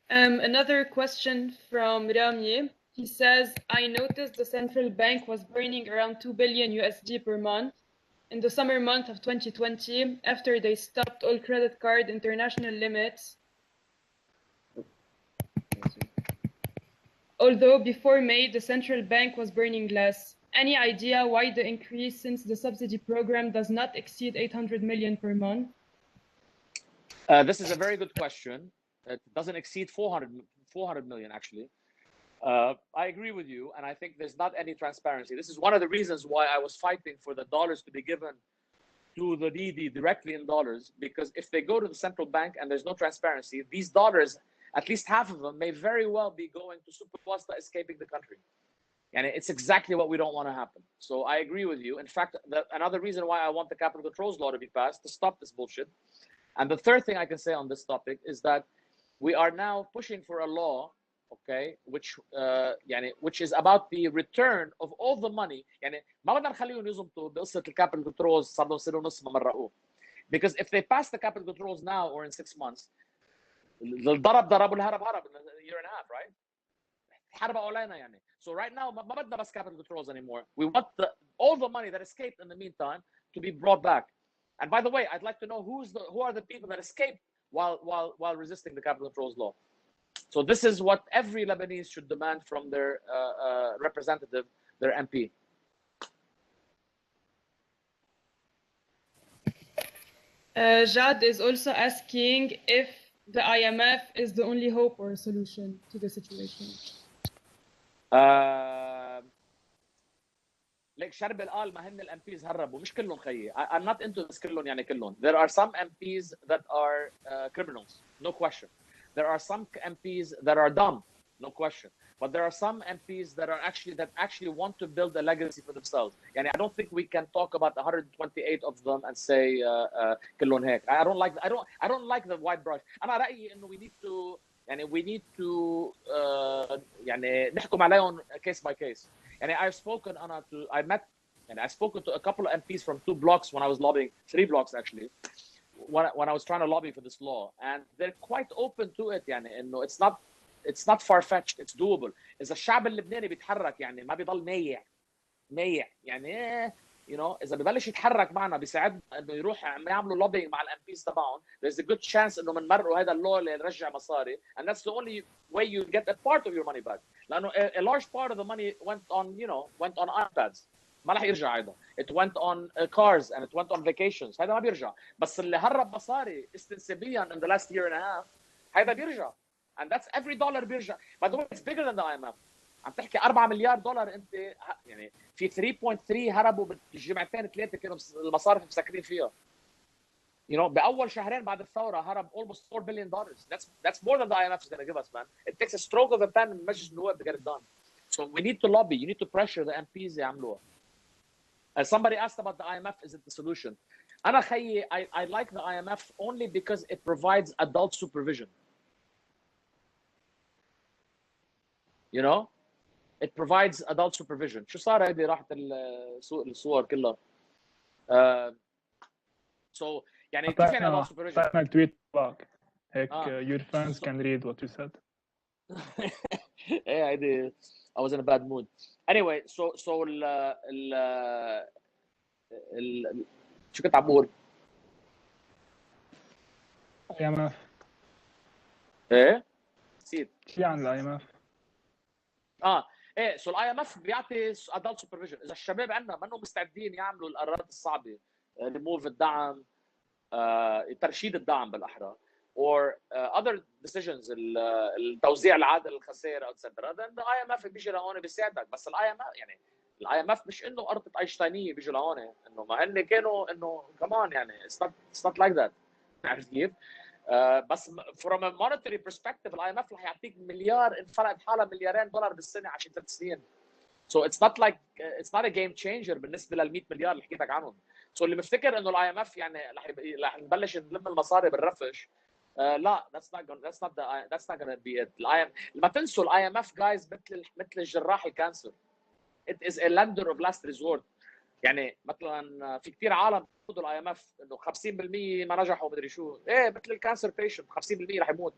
Another question from Rami. He says, I noticed the central bank was burning around $2 billion USD per month in the summer month of 2020 after they stopped all credit card international limits. Although before May, the central bank was burning less. Any idea why the increase since the subsidy program does not exceed 800 million per month? This is a very good question. It doesn't exceed 400 million, actually. I agree with you, and I think there's not any transparency. This is one of the reasons why I was fighting for the dollars to be given to the needy directly in dollars, because if they go to the central bank and there's no transparency, these dollars, at least half of them, may very well be going to Superwasta escaping the country. And it's exactly what we don't want to happen. So I agree with you. In fact, another reason why I want the capital controls law to be passed to stop this bullshit. And the third thing I can say on this topic is that we are now pushing for a law, okay, which is about the return of all the money. يعني ما بدنا نخليهم يزمطوا بقصة الcapital controls صار يصيروا نص ما مرقوه. Because if they pass the capital controls now or in 6 months, ضرب والهرب هرب in a year and a half, right? حرب علينا يعني. So right now ما بدنا بس capital controls anymore. We want all the money that escaped in the meantime to be brought back. And by the way, I'd like to know who are the people that escaped while resisting the capital controls law. So this is what every Lebanese should demand from their representative, their MP. Jad is also asking if the IMF is the only hope or solution to the situation. ليك شربل قال ما هن الMPs هربوا مش كلهم خيي. I'm not into this كلهم يعني كلهم. There are some MPs that are criminals, no question. There are some MPs that are dumb, no question. But there are some MPs that actually want to build a legacy for themselves. يعني I don't think we can talk about 128 of them and say كلهم هيك. I don't like the wide brush. أنا رأيي إنه we need to يعني نحكم عليهم case by case. And I've spoken I've spoken to a couple of MPs from 2 blocks when I was lobbying, 3 blocks actually, when I was trying to lobby for this law, and they're quite open to it. يعني إنه it's not far-fetched, it's doable. إذا الشعب اللبناني بيتحرك يعني ما بيضل مايع يعني you know إذا ببلش يتحرك معنا بيساعدنا إنه يروح يعملوا lobbying مع الMPs تبعهم. There's a good chance إنه بنمرقوا هذا اللو اللي يرجع مصاري, and that's the only way you get a part of your money back. لأنه a large part of the money went on iPads. ما راح يرجع هذا. It went on cars and it went on vacations. هذا ما بيرجع. بس اللي هرب مصاري استنسابيا in the last year and a half هذا بيرجع. And that's every dollar بيرجع. By the way, it's bigger than the IMF. عم تحكي 4 مليار دولار انت يعني في 3.3 هربوا بالجمعتين 3 كانوا المصارف مسكرين فيها. You know, بأول شهرين بعد الثورة هرب almost $4 billion. That's more than the IMF is going to give us, man. It takes a stroke of a pen من مجلس النواب to get it done. So we need to lobby. You need to pressure the MPs يعملوها. Somebody asked about the IMF. Is it the solution? أنا خيي, I like the IMF only because it provides adult supervision. You know, it provides adult supervision. شو صار هيدي راحت الصور كلها. So يعني كيف يعني adult supervision؟ طلعنا التويت باك هيك your fans can read what you said. ايه هيدي I was in a bad mood. Anyway, so شو كنت عم بقول؟ IMF. ايه؟ نسيت. شو عن الIMF؟ ايه سو IMF بيعطي adult supervision. اذا الشباب عندنا ما انهم مستعدين يعملوا القرارات الصعبه ريموف الدعم ترشيد الدعم بالاحرى or other decisions التوزيع العادل للخسائر etc. then the IMF بيجي لهون بيساعدك. بس IMF يعني IMF مش انه ارض اينشتاينيه بيجوا لهون انه ما هن كانوا انه كمان يعني it's not like that. عرفت كيف؟ بس from a monetary perspective IMF رح يعطيك مليار ان فرقت حالها $2 مليار بالسنه عشان 3 سنين. So it's not a game changer بالنسبه لل 100 مليار اللي حكيتك عنهم. So اللي مفتكر انه IMF يعني رح نبلش نلم المصاري بالرفش لا that's not gonna be it. ما تنسوا IMF guys مثل الجراح الكانسر. It is a lender of last resort. يعني مثلا في كثير عالم بياخذوا IMF انه 50% ما نجحوا مدري شو ايه مثل الكانسر بيشنت 50% رح يموت.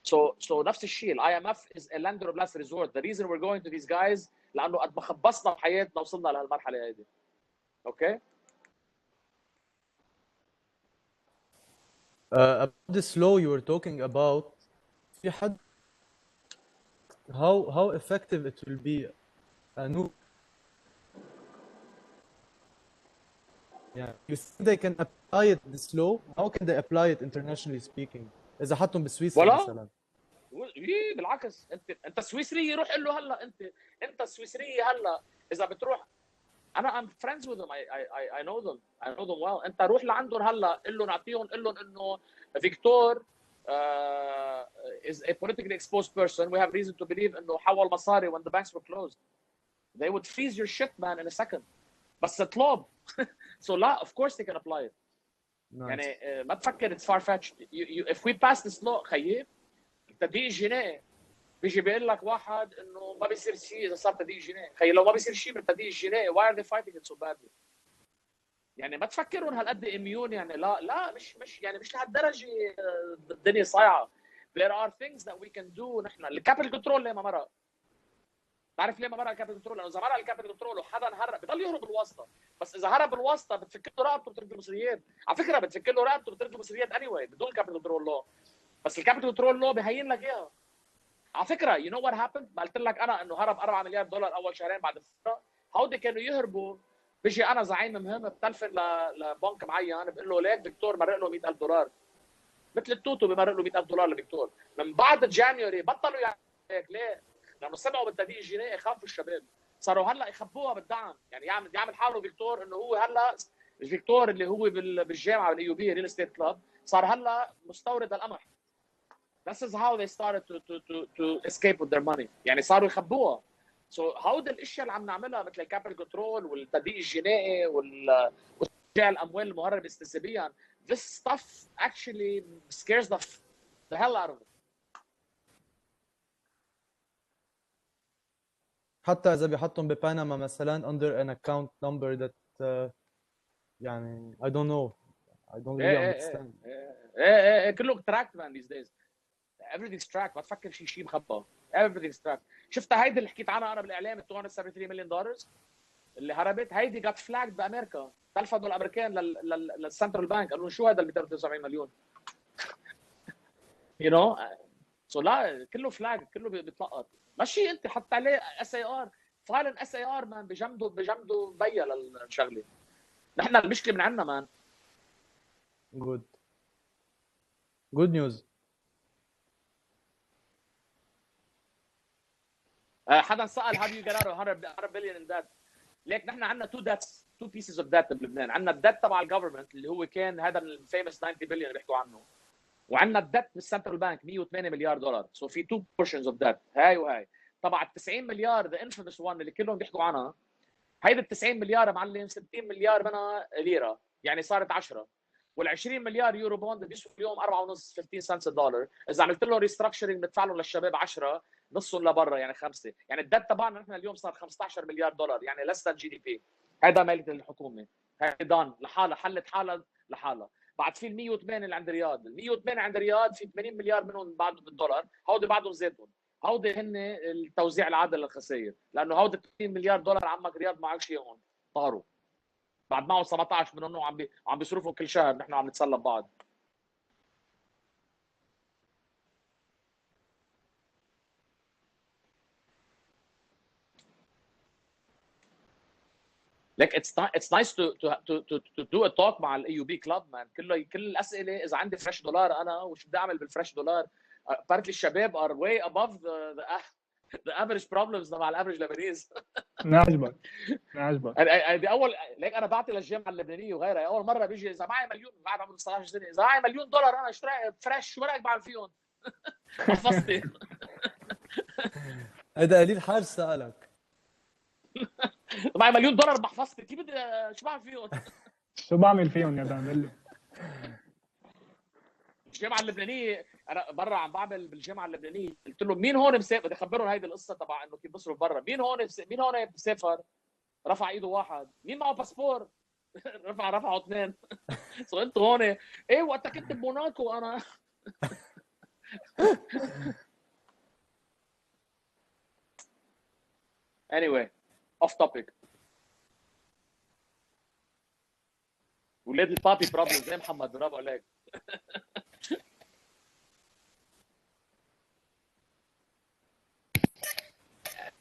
So نفس الشيء IMF is a lender of last resort. The reason we're going to these guys لانه قد ما خبصنا بحياتنا وصلنا لهالمرحله هذه. Okay. About this law you were talking about, في حد how effective it will be. Yeah, you think they can apply it this law? How can they apply it internationally speaking? إذا حطهم بسويسرا مثلا. ايه بالعكس انت سويسري روح قول له هلا انت السويسري هلا اذا بتروح I'm friends with them. I know them well. انت روح لعندهم هلا قول لهم قول لهم انه فيكتور is a politically exposed person. We have reason to believe انه حول مصاري when the banks were closed. They would freeze your shit man in a second. بس اطلب. So لا of course they can apply it. Nice. يعني ما تفكر it's far fetched. If we pass this law خيي التدقيق الجنائي بيجي بيقول لك واحد انه ما بيصير شيء اذا صار تدقيق جنائي. خيي لو ما بيصير شيء بالتدقيق الجنائي why are they fighting it so badly؟ يعني ما تفكرون هالقد اميون يعني لا مش يعني مش لهالدرجه الدنيا صايعه. there are things that we can do. نحن الكابيتال كنترول ليه ما مرق؟ تعرف ليه ما مرق الكابيتال كنترول؟ لانه اذا مرق الكابيتال كنترول وحدا هرب بضل يهرب بالواسطه، بس اذا هرب بالواسطه بتفك له رقبته بترد المصريات. على فكره بتفك له رقبته بترد المصريات anyway بدون الكابيتال كنترول لو، بس الكابيتال كنترول لو بهين لك اياها. على فكره you know what happened؟ قلت لك انا انه هرب 4 مليار دولار اول شهرين بعد الثوره، هودي كانوا يهربوا. بيجي انا زعيم مهم بتلفن لبنك معين بقول له ليك دكتور مرق له $100,000 مثل التوتو بمرق له $100,000 للدكتور. من بعد جانيوري بطلوا يعني هيك. ليه؟ لانه سمعوا بالتهديد الجنائي خافوا الشباب، صاروا هلا يخبوها بالدعم. يعني يعمل حاله فيكتور انه هو هلا الفيكتور اللي هو بالجامعه بالاي يو بي ريل استيت كلاب صار هلا مستورد القمح. This is how they started to escape with their money. يعني صاروا يخبوها. So هودي الاشياء اللي عم نعملها مثل الكابيتال كنترول والتهديد الجنائي واسترجاع الاموال المهربه استثنائيا. This stuff actually scares the hell out of it. حتى اذا بيحطهم ببنما مثلا under an account number that يعني I don't know, I don't really understand. كله tracked man these days. Everything's tracked. ما تفكر شيء مخبى. Everything's tracked. شفت هيدي اللي حكيت عنها انا بالاعلام $273 مليون اللي هربت، هيدي got flagged بامريكا. تلفظوا الامريكان للسنترال بانك قالوا شو هذا ال 279 مليون. you know so لا كله فلاج، كله بيتلقط. ماشي انت حط عليه SAR فايلن SAR مان بجمده بيا للشغله. نحن المشكله من عندنا مان. good news. حدا سأل how do you get out of 100 billion in debt؟ ليك نحن عندنا two pieces of debt بلبنان. عندنا الديت تبع الجفرمنت اللي هو كان هذا الفيمس 90 بليون اللي بيحكوا عنه، وعندنا الديت بالسنترال بانك $108 مليار. سو في two portions of debt هاي وهاي. طبعا ال 90 مليار ذا انفيمس وان اللي كلهم بيحكوا عنها، هيدي ال 90 مليار معلم 60 مليار منها ليره، يعني صارت 10. وال 20 مليار يورو بوند بيسووا اليوم 4.5 15 سنت الدولار. اذا عملت له ريستراكشرنج بدفع له للشباب 10 نصهم لبرا يعني 5. يعني الديت تبعنا نحن اليوم صار $15 مليار، يعني less than GDP. هذا ماليه الحكومه، هي دان لحالها حلت حالها لحالها. بعد في ال 108 اللي عند رياض، ال 108 عند رياض في 80 مليار منهم بعدهم بالدولار، هودي بعدهم زادهم. هودي هن التوزيع العادل للخسائر، لانه هودي 30 مليار دولار عمك رياض معك اياهم طاروا. بعد معه 17 منهم وعم بيصرفوا كل شهر، نحن عم نتسلى ببعض. Like it's nice to do a talk مع الاي يو بي كلاب مان. كل الاسئله اذا عندي فريش دولار انا وش بدي اعمل بالفريش دولار. apparently الشباب are way above the average problems مع الافريج لبنانيز. نعجبك دي اول ليك انا بعطي للجامعه اللبنانيه وغيرها اول مره بيجي اذا معي مليون بعد عمري 19 سنه، اذا معي $1,000,000 انا اشتري فريش شو رايك بعمل فيهم؟ حفظتي. هذا قليل حاج سألك. معي $1,000,000 بحفظتي كيف بدي شو بعمل فيهم؟ شو بعمل فيهم يا دان؟ الجامعه اللبنانيه انا برا عم بعمل بالجامعه اللبنانيه، قلت لهم مين هون مسافر؟ بدي اخبرهم هيدي القصه تبع انه كيف بصرف برا. مين هون مسافر؟ رفع ايده واحد. مين معه باسبور؟ رفعوا اثنين. سو انتوا هون ايه وقتها كنت بموناكو انا. anyway off topic. ولاد البابي بروبلم زي محمد، برافو عليك.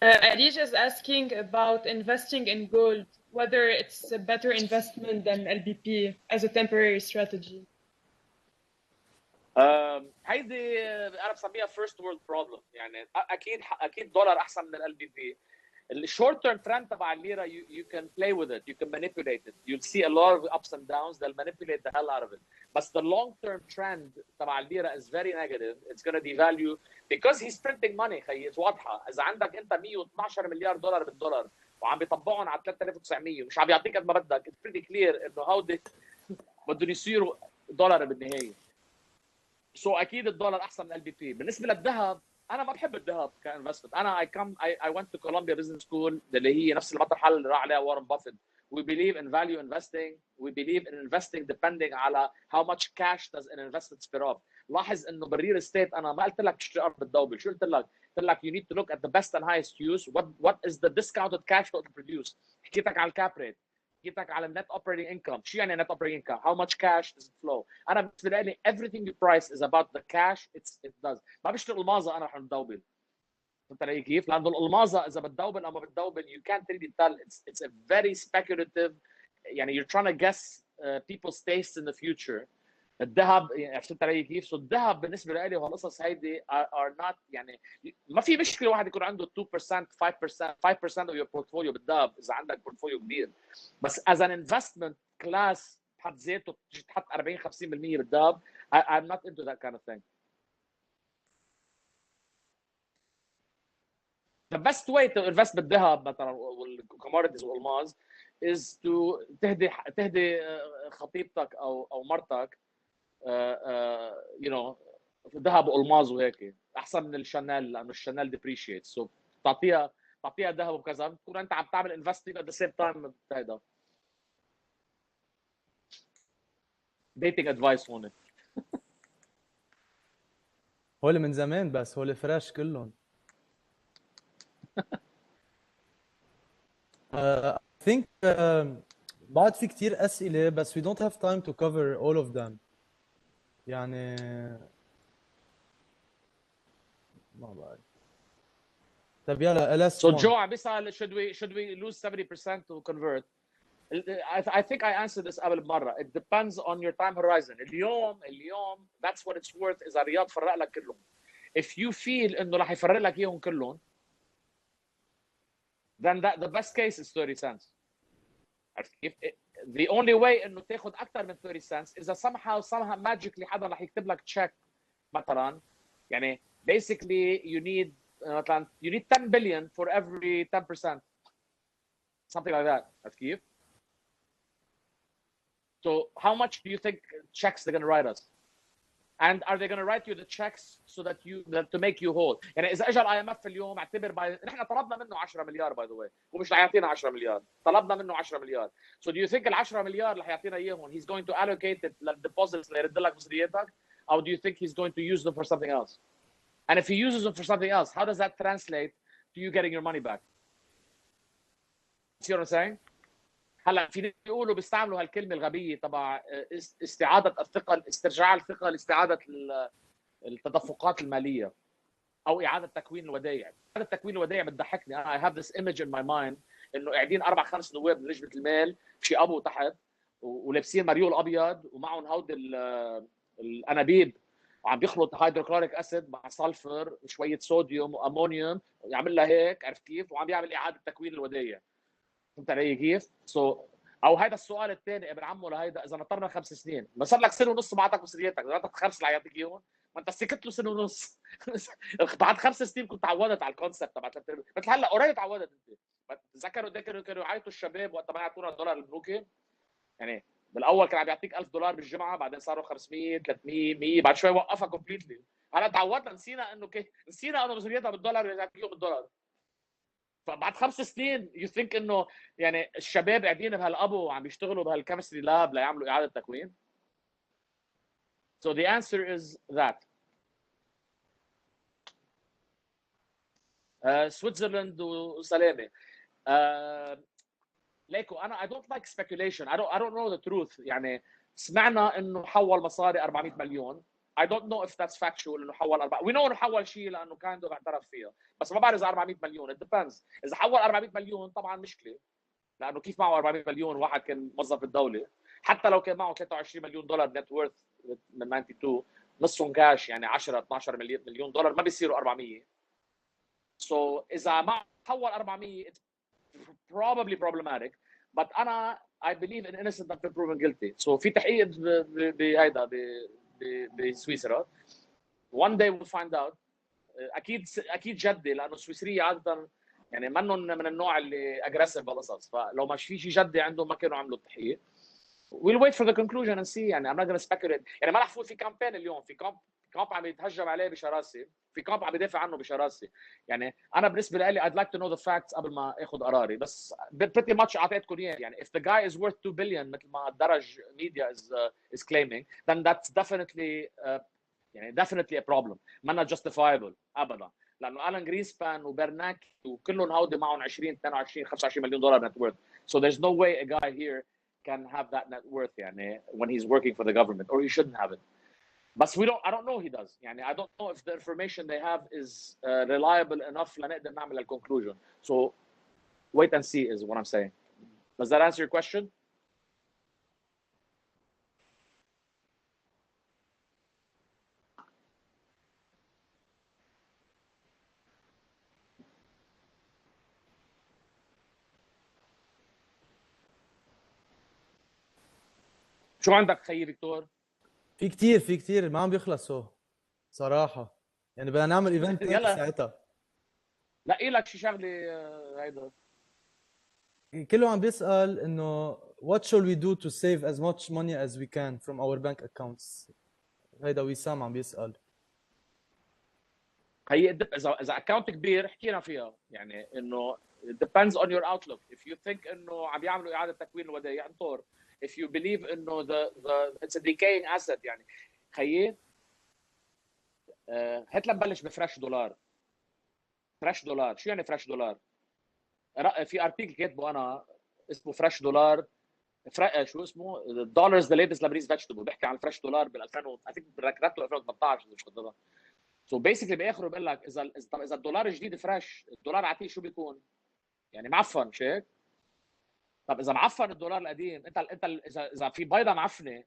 Alicia is asking about investing in gold, whether it's a better investment than LBP as a temporary strategy. هيدي انا بسميها first world problem. يعني اكيد دولار احسن من LBP. الشورت تيرم ترند تبع الليره you can play with it, you can manipulate it, you'll see a lot of ups and downs they'll manipulate the hell out of it. But the long term trend تبع الليره is very negative. It's going to devalue because he's printing money. خيي واضحه. اذا عندك انت $112 مليار بالدولار وعم بيطبقهم على 3900 ومش عم يعطيك قد ما بدك، it's pretty clear انه هودي بدهم يصيروا دولار بالنهايه. سو اكيد الدولار احسن من LBP. بالنسبه للذهب انا ما بحب الذهب كانفستمنت. انا I went to Columbia Business School اللي هي نفس المطرحه اللي راح عليها وارن بافيت we believe in value investing, we believe in investing depending على how much cash does an investment spit off. لاحظ انه بالريل استيت انا ما قلت لك تشتري ارض بالدوبل، شو قلت لك؟ قلت لك you need to look at the best and highest use, what is the discounted cash flow to produce. حكيتك على الكاب ريت، حكيتك على النت اوبريتنج انكم. شو يعني نت اوبريتنج انكم؟ how much cash does it flow. انا بالنسبه لي everything you price is about the cash it does. ما بشتري الماظه انا رح ندوبل. فهمت علي كيف؟ لانه الالماظه اذا بتدوبل او ما بتدوبل you can't really tell. It's a very speculative. يعني you're trying to guess people's tastes in the future. الذهب يعني فهمت علي كيف؟ سو الذهب بالنسبه لي وهالقصص هيدي are not يعني ما في مشكله واحد يكون عنده 2% 5% of your portfolio بالذهب اذا عندك بورتفوليو كبير. بس as an investment class بحد ذاته تحط 40 50% بالذهب I'm not into that kind of thing. The best way to invest بالذهب مثلا والكوموديتيز والالماس is to تهدي خطيبتك او مرتك you know ذهب والماس وهيك احسن من الشانيل لانه الشانيل depreciates. سو تعطيها ذهب وكذا تكون انت عم تعمل investing at the same time. هذا dating advice هون. هول من زمان بس هول فريش كلهم. I think بعد في كتير أسئلة بس we don't have time to cover all of them. يعني ما بعرف. طب يلا last So one. Joe عم بيسأل should we lose 70% to convert. I think I answered this قبل بمرة. It depends on your time horizon. اليوم that's what it's worth إذا رياض فرق لك كلهم. If you feel إنه رح يفرق لك إياهم كلهم then the best case is 30 cents. If the only way انه تاخذ اكثر من 30 cents اذا somehow magically حدا رح يكتب لك تشيك مثلا. يعني basically you need مثلا you need 10 billion for every 10%, something like that. عرفت كيف؟ So how much do you think checks they're going to write us? And are they going to write you the checks so that to make you whole? يعني اذا اجى الاي ام اف اليوم اعتبر نحن طلبنا منه 10 مليار باي ذا واي، هو مش رح يعطينا 10 مليار، طلبنا منه 10 مليار. So do you think ال 10 مليار رح يعطينا اياهم he's going to allocate it للديبوزيتس ليرد لك مصرياتك او do you think he's going to use them for something else? And if he uses them for something else, how does that translate to you getting your money back? See what I'm saying? هلا في يقولوا بيستعملوا هالكلمه الغبيه تبع استعاده الثقه، استرجاع الثقه لاستعاده التدفقات الماليه او اعاده تكوين الودائع. اعاده تكوين الودائع بتضحكني. I have this image in my mind انه قاعدين 4-5 نواب من لجنه المال بشي ابو تحت ولابسين مريول ابيض ومعهم هود الانابيب وعم بيخلط هيدروكلوريك اسيد مع سلفر وشويه صوديوم وامونيوم ويعمل لها هيك. عرفت كيف؟ وعم بيعمل اعاده تكوين الودائع. فهمت علي كيف؟ او هذا السؤال الثاني ابن عمه لهيدا اذا نطرنا 5 سنين ما صار لك سنه ونص بعطك مصرياتك، اذا بدك تخلص اللي يعطيك اياهم ما انت سكت له سنه ونص. بعد 5 سنين كنت تعودت على الكونسبت تبع مثل هلا اوريدي تعودت. انت تذكروا كانوا يعيطوا الشباب وقت ما يعطونا $1 البنوكي. يعني بالاول كان عم يعطيك $1000 بالجمعه، بعدين صاروا 500 300 100، بعد شوي وقفها كومبليتلي. هلا تعودنا نسينا انه مصرياتها بالدولار يعطيهم بالدولار. فبعد 5 سنين you think انه يعني الشباب قاعدين بهالابو وعم بيشتغلوا بهالكيمستري لاب ليعملوا اعاده تكوين. So the answer is that. سويسرلاند وسلامه. ليكو انا I don't like speculation. I don't know the truth. يعني سمعنا انه حول مصاري 400 مليون. I don't know if that's factual انه حول we know انه حول شيء لانه كان اعترف فيها، بس ما بعرف اذا 400 مليون. it depends. اذا حول 400 مليون طبعا مشكله، لانه كيف معه 400 مليون واحد كان موظف بالدوله، حتى لو كان معه $23 مليون نت وورث من 92 نصهم كاش يعني 10-12 مليون دولار ما بيصيروا 400. so اذا ما حول 400 it's probably problematic. but انا I believe in innocent until proven guilty. so في تحقيق بهيدا بسويسرا. one day we'll find out. اكيد جدي لانه السويسريه عاده يعني منهم من النوع اللي اجريسيف بالقصص، فلو ما في شيء جدي عندهم ما كانوا عملوا التحقيق. we'll wait for the conclusion and see. يعني I'm not going to speculate. يعني ما رح فوت في كامبين اليوم، في كامب عم يتهجم عليه بشراسه، في كامب عم يدافع عنه بشراسه. يعني انا بالنسبه لي I'd like to know the facts قبل ما اخذ قراري، بس pretty much اعطيتكم اياه. يعني if the guy is worth 2 billion مثل ما درج media is claiming, then that's definitely يعني definitely a problem. ما justifiable ابدا، لانه الان جرينسبان وبرناكي وكلهم هودي معهم 20 22 25 مليون دولار net worth. So there's no way a guy here can have that net worth يعني when he's working for the government, or he shouldn't have it. But I don't know he does. يعني I don't know if the information they have is reliable enough لنقدر نعمل conclusion. So wait and see is what I'm saying. Does that answer your question? شو عندك خيي فيكتور؟ في كتير ما عم بيخلص هو صراحة. يعني بدنا نعمل ايفنت يلا ساعتها. لاقي لك شي شغله هيدا. كله عم بيسأل انه what should we do to save as much money as we can from our bank accounts. هيدا وسام عم بيسأل. هي اذا اكونت كبير حكينا فيها، يعني انه it depends on your outlook. If you think انه عم يعملوا اعاده تكوين الودائع انطر. If you believe انه it's a decaying asset يعني خيي هات لنبلش بفريش دولار. فريش دولار شو يعني فريش دولار؟ في ارتيكل كاتبه انا اسمه فريش دولار، شو اسمه دولارز ذا ليتست لبنيز فيجيتابل، بيحكي عن الفريش دولار بال 2000 I think ركبته 2018 اذا مش غلطان. سو بيسكلي باخره بقول لك اذا الدولار الجديد فريش، الدولار عتيق شو بيكون؟ يعني معفن، مش هيك؟ طب اذا معفن الدولار القديم، انت اذا في بيضه معفنه،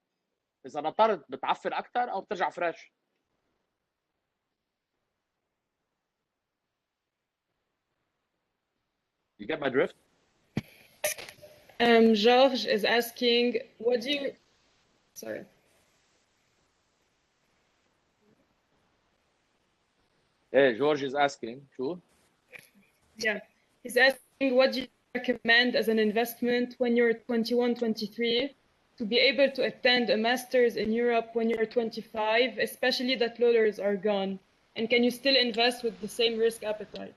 اذا نطرت بتعفن اكثر او بترجع فريش؟ You get my drift? George is asking, what do you... Sorry. Hey, George is asking, شو? Yeah, he's asking, what do you recommend as an investment when you're 21, 23 to be able to attend a master's in Europe when you're 25, especially that Lollars are gone? And can you still invest with the same risk appetite?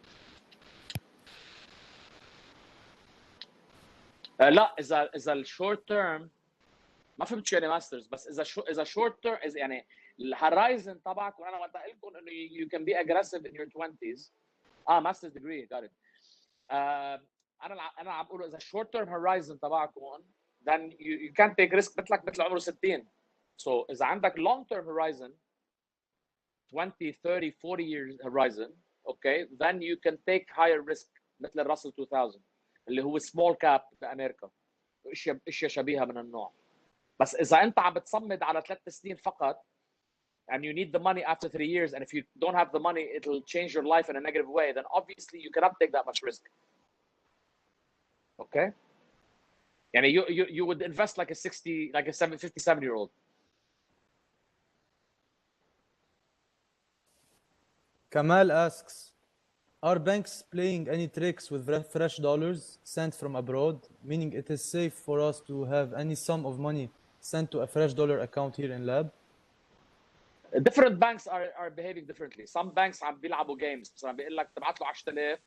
لا اذا الشورت تيرم ما فهمت شو يعني ماسترز، بس اذا شورت تيرم يعني الهورايزن تبعك، وانا وقت قلت لكم انه you can be aggressive in your 20s. ماسترز ديجري got it. انا عم بقول اذا الشورت تيرم هورايزن تبعكم then you can't take risk مثل عمره 60. So اذا عندك long term horizon 20 30 40 years horizon, okay, then you can take higher risk مثل الراسل 2000 اللي هو سمول كاب بامريكا، اشياء شبيهه من النوع. بس اذا انت عم بتصمد على 3 سنين فقط and you need the money after 3 years, and if you don't have the money it'll change your life in a negative way, then obviously you cannot take that much risk. Okay, يعني you would invest like a 57-year-old. Kamal asks, are banks playing any tricks with fresh dollars sent from abroad, meaning it is safe for us to have any sum of money sent to a fresh dollar account here in lab? Different banks are behaving differently. Some banks عم بيلعبوا games، مثلا بيقول لك تبعت له 10000،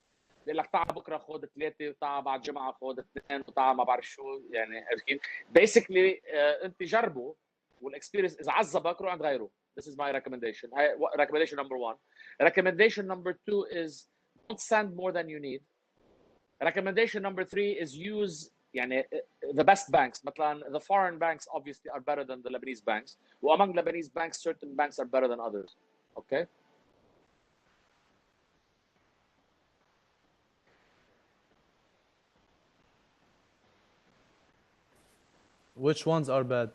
بيقول لك تعال بكره خذ 3 وتعال بعد جمعه خذ 2 وتعال ما بعرف شو، يعني كيف basically انت جربه والاكسبيرينس اذا عذبك روح عند غيره. This is my recommendation. Recommendation number 1. Recommendation number 2 is don't send more than you need. Recommendation number 3 is use يعني the best banks. مثلا the foreign banks obviously are better than the Lebanese banks. Among Lebanese banks, certain banks are better than others. Okay. Which ones are bad?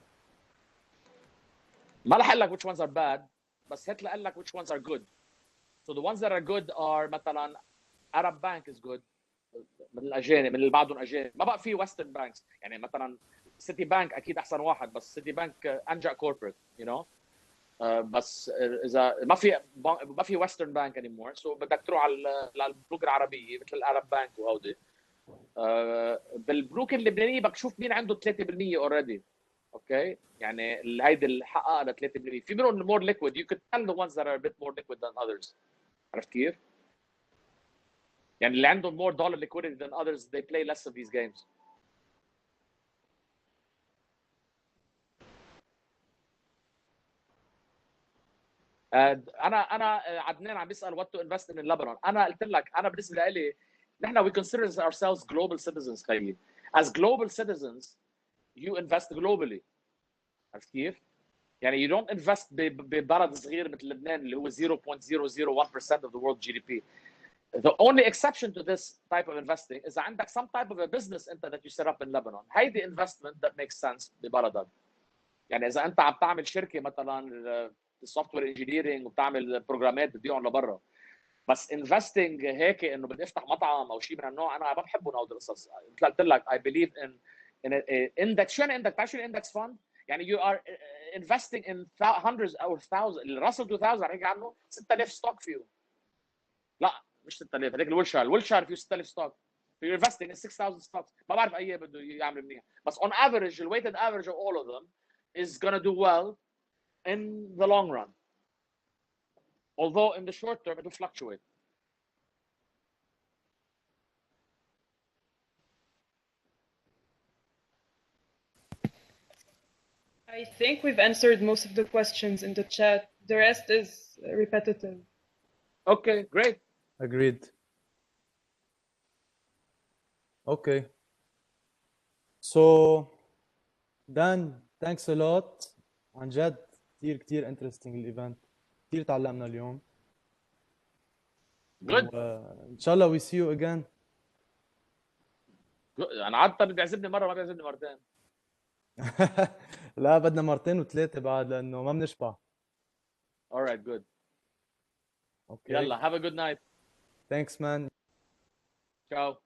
ما رح اقول لك which ones are bad، بس هات لي لك which ones are good. So the ones that are good are مثلا Arab Bank is good من الاجانب، من اللي بعدهم اجانب. ما بقى في ويسترن بانكس، يعني مثلا سيتي بانك اكيد احسن واحد، بس سيتي بانك انجا كوربريت you know. بس اذا ما في ويسترن بانك anymore، so بدك تروح على البنوك العربيه مثل الارب بانك وهودي. بالبنوك اللبنانيه بدك تشوف مين عنده 3% اوريدي. اوكي يعني هيدي اللي حققها 3%. في منهم more liquid. You could tell the ones that are a bit more liquid than others. عرفت كيف؟ يعني اللي عندهم more dollar liquidity than others they play less of these games. انا عدنان عم بيسال what to invest in Lebanon. انا قلت لك انا بالنسبه لي نحن we consider ourselves global citizens خيي. As global citizens you invest globally. عرفت كيف؟ يعني you don't invest ببلد صغير مثل لبنان اللي هو 0.001% of the world GDP. The only exception to this type of investing is عندك some type of a business انت that you set up in Lebanon. هيدي investment that makes sense ببلدك. يعني اذا انت عم تعمل شركه مثلا سوفت وير انجينيرنج وبتعمل بروجرامات بتبيعهم لبرا، بس انفستنج هيك انه بدي افتح مطعم او شيء من النوع انا ما بحبهم هول القصص. قلت لك I believe in index. شو يعني index؟ بتعرف شو الاندكس فند؟ يعني you are investing in hundreds or thousands. الراسل 2000 رح نحكي عنه 6000 ستوك فيه. لا مش 6000 هذيك الولشار فيه 6000 ستوك. You're investing in 6000 stocks. ما بعرف اي بده يعمل منيح، بس on average the weighted average of all of them is going to do well in the long run. Although in the short term it will fluctuate. I think we've answered most of the questions in the chat. The rest is repetitive. Okay, great. Agreed. Okay. So Dan, thanks a lot. عن جد كتير interesting الايفنت. كتير تعلمنا اليوم. Good. ان شاء الله we see you again. انا عادة بيعزمني مره ما بيعزمني مرتين. لا بدنا مرتين وثلاثه بعد لانه ما بنشبع. All right, good. Okay. يلا have a good night. Thanks man. Ciao.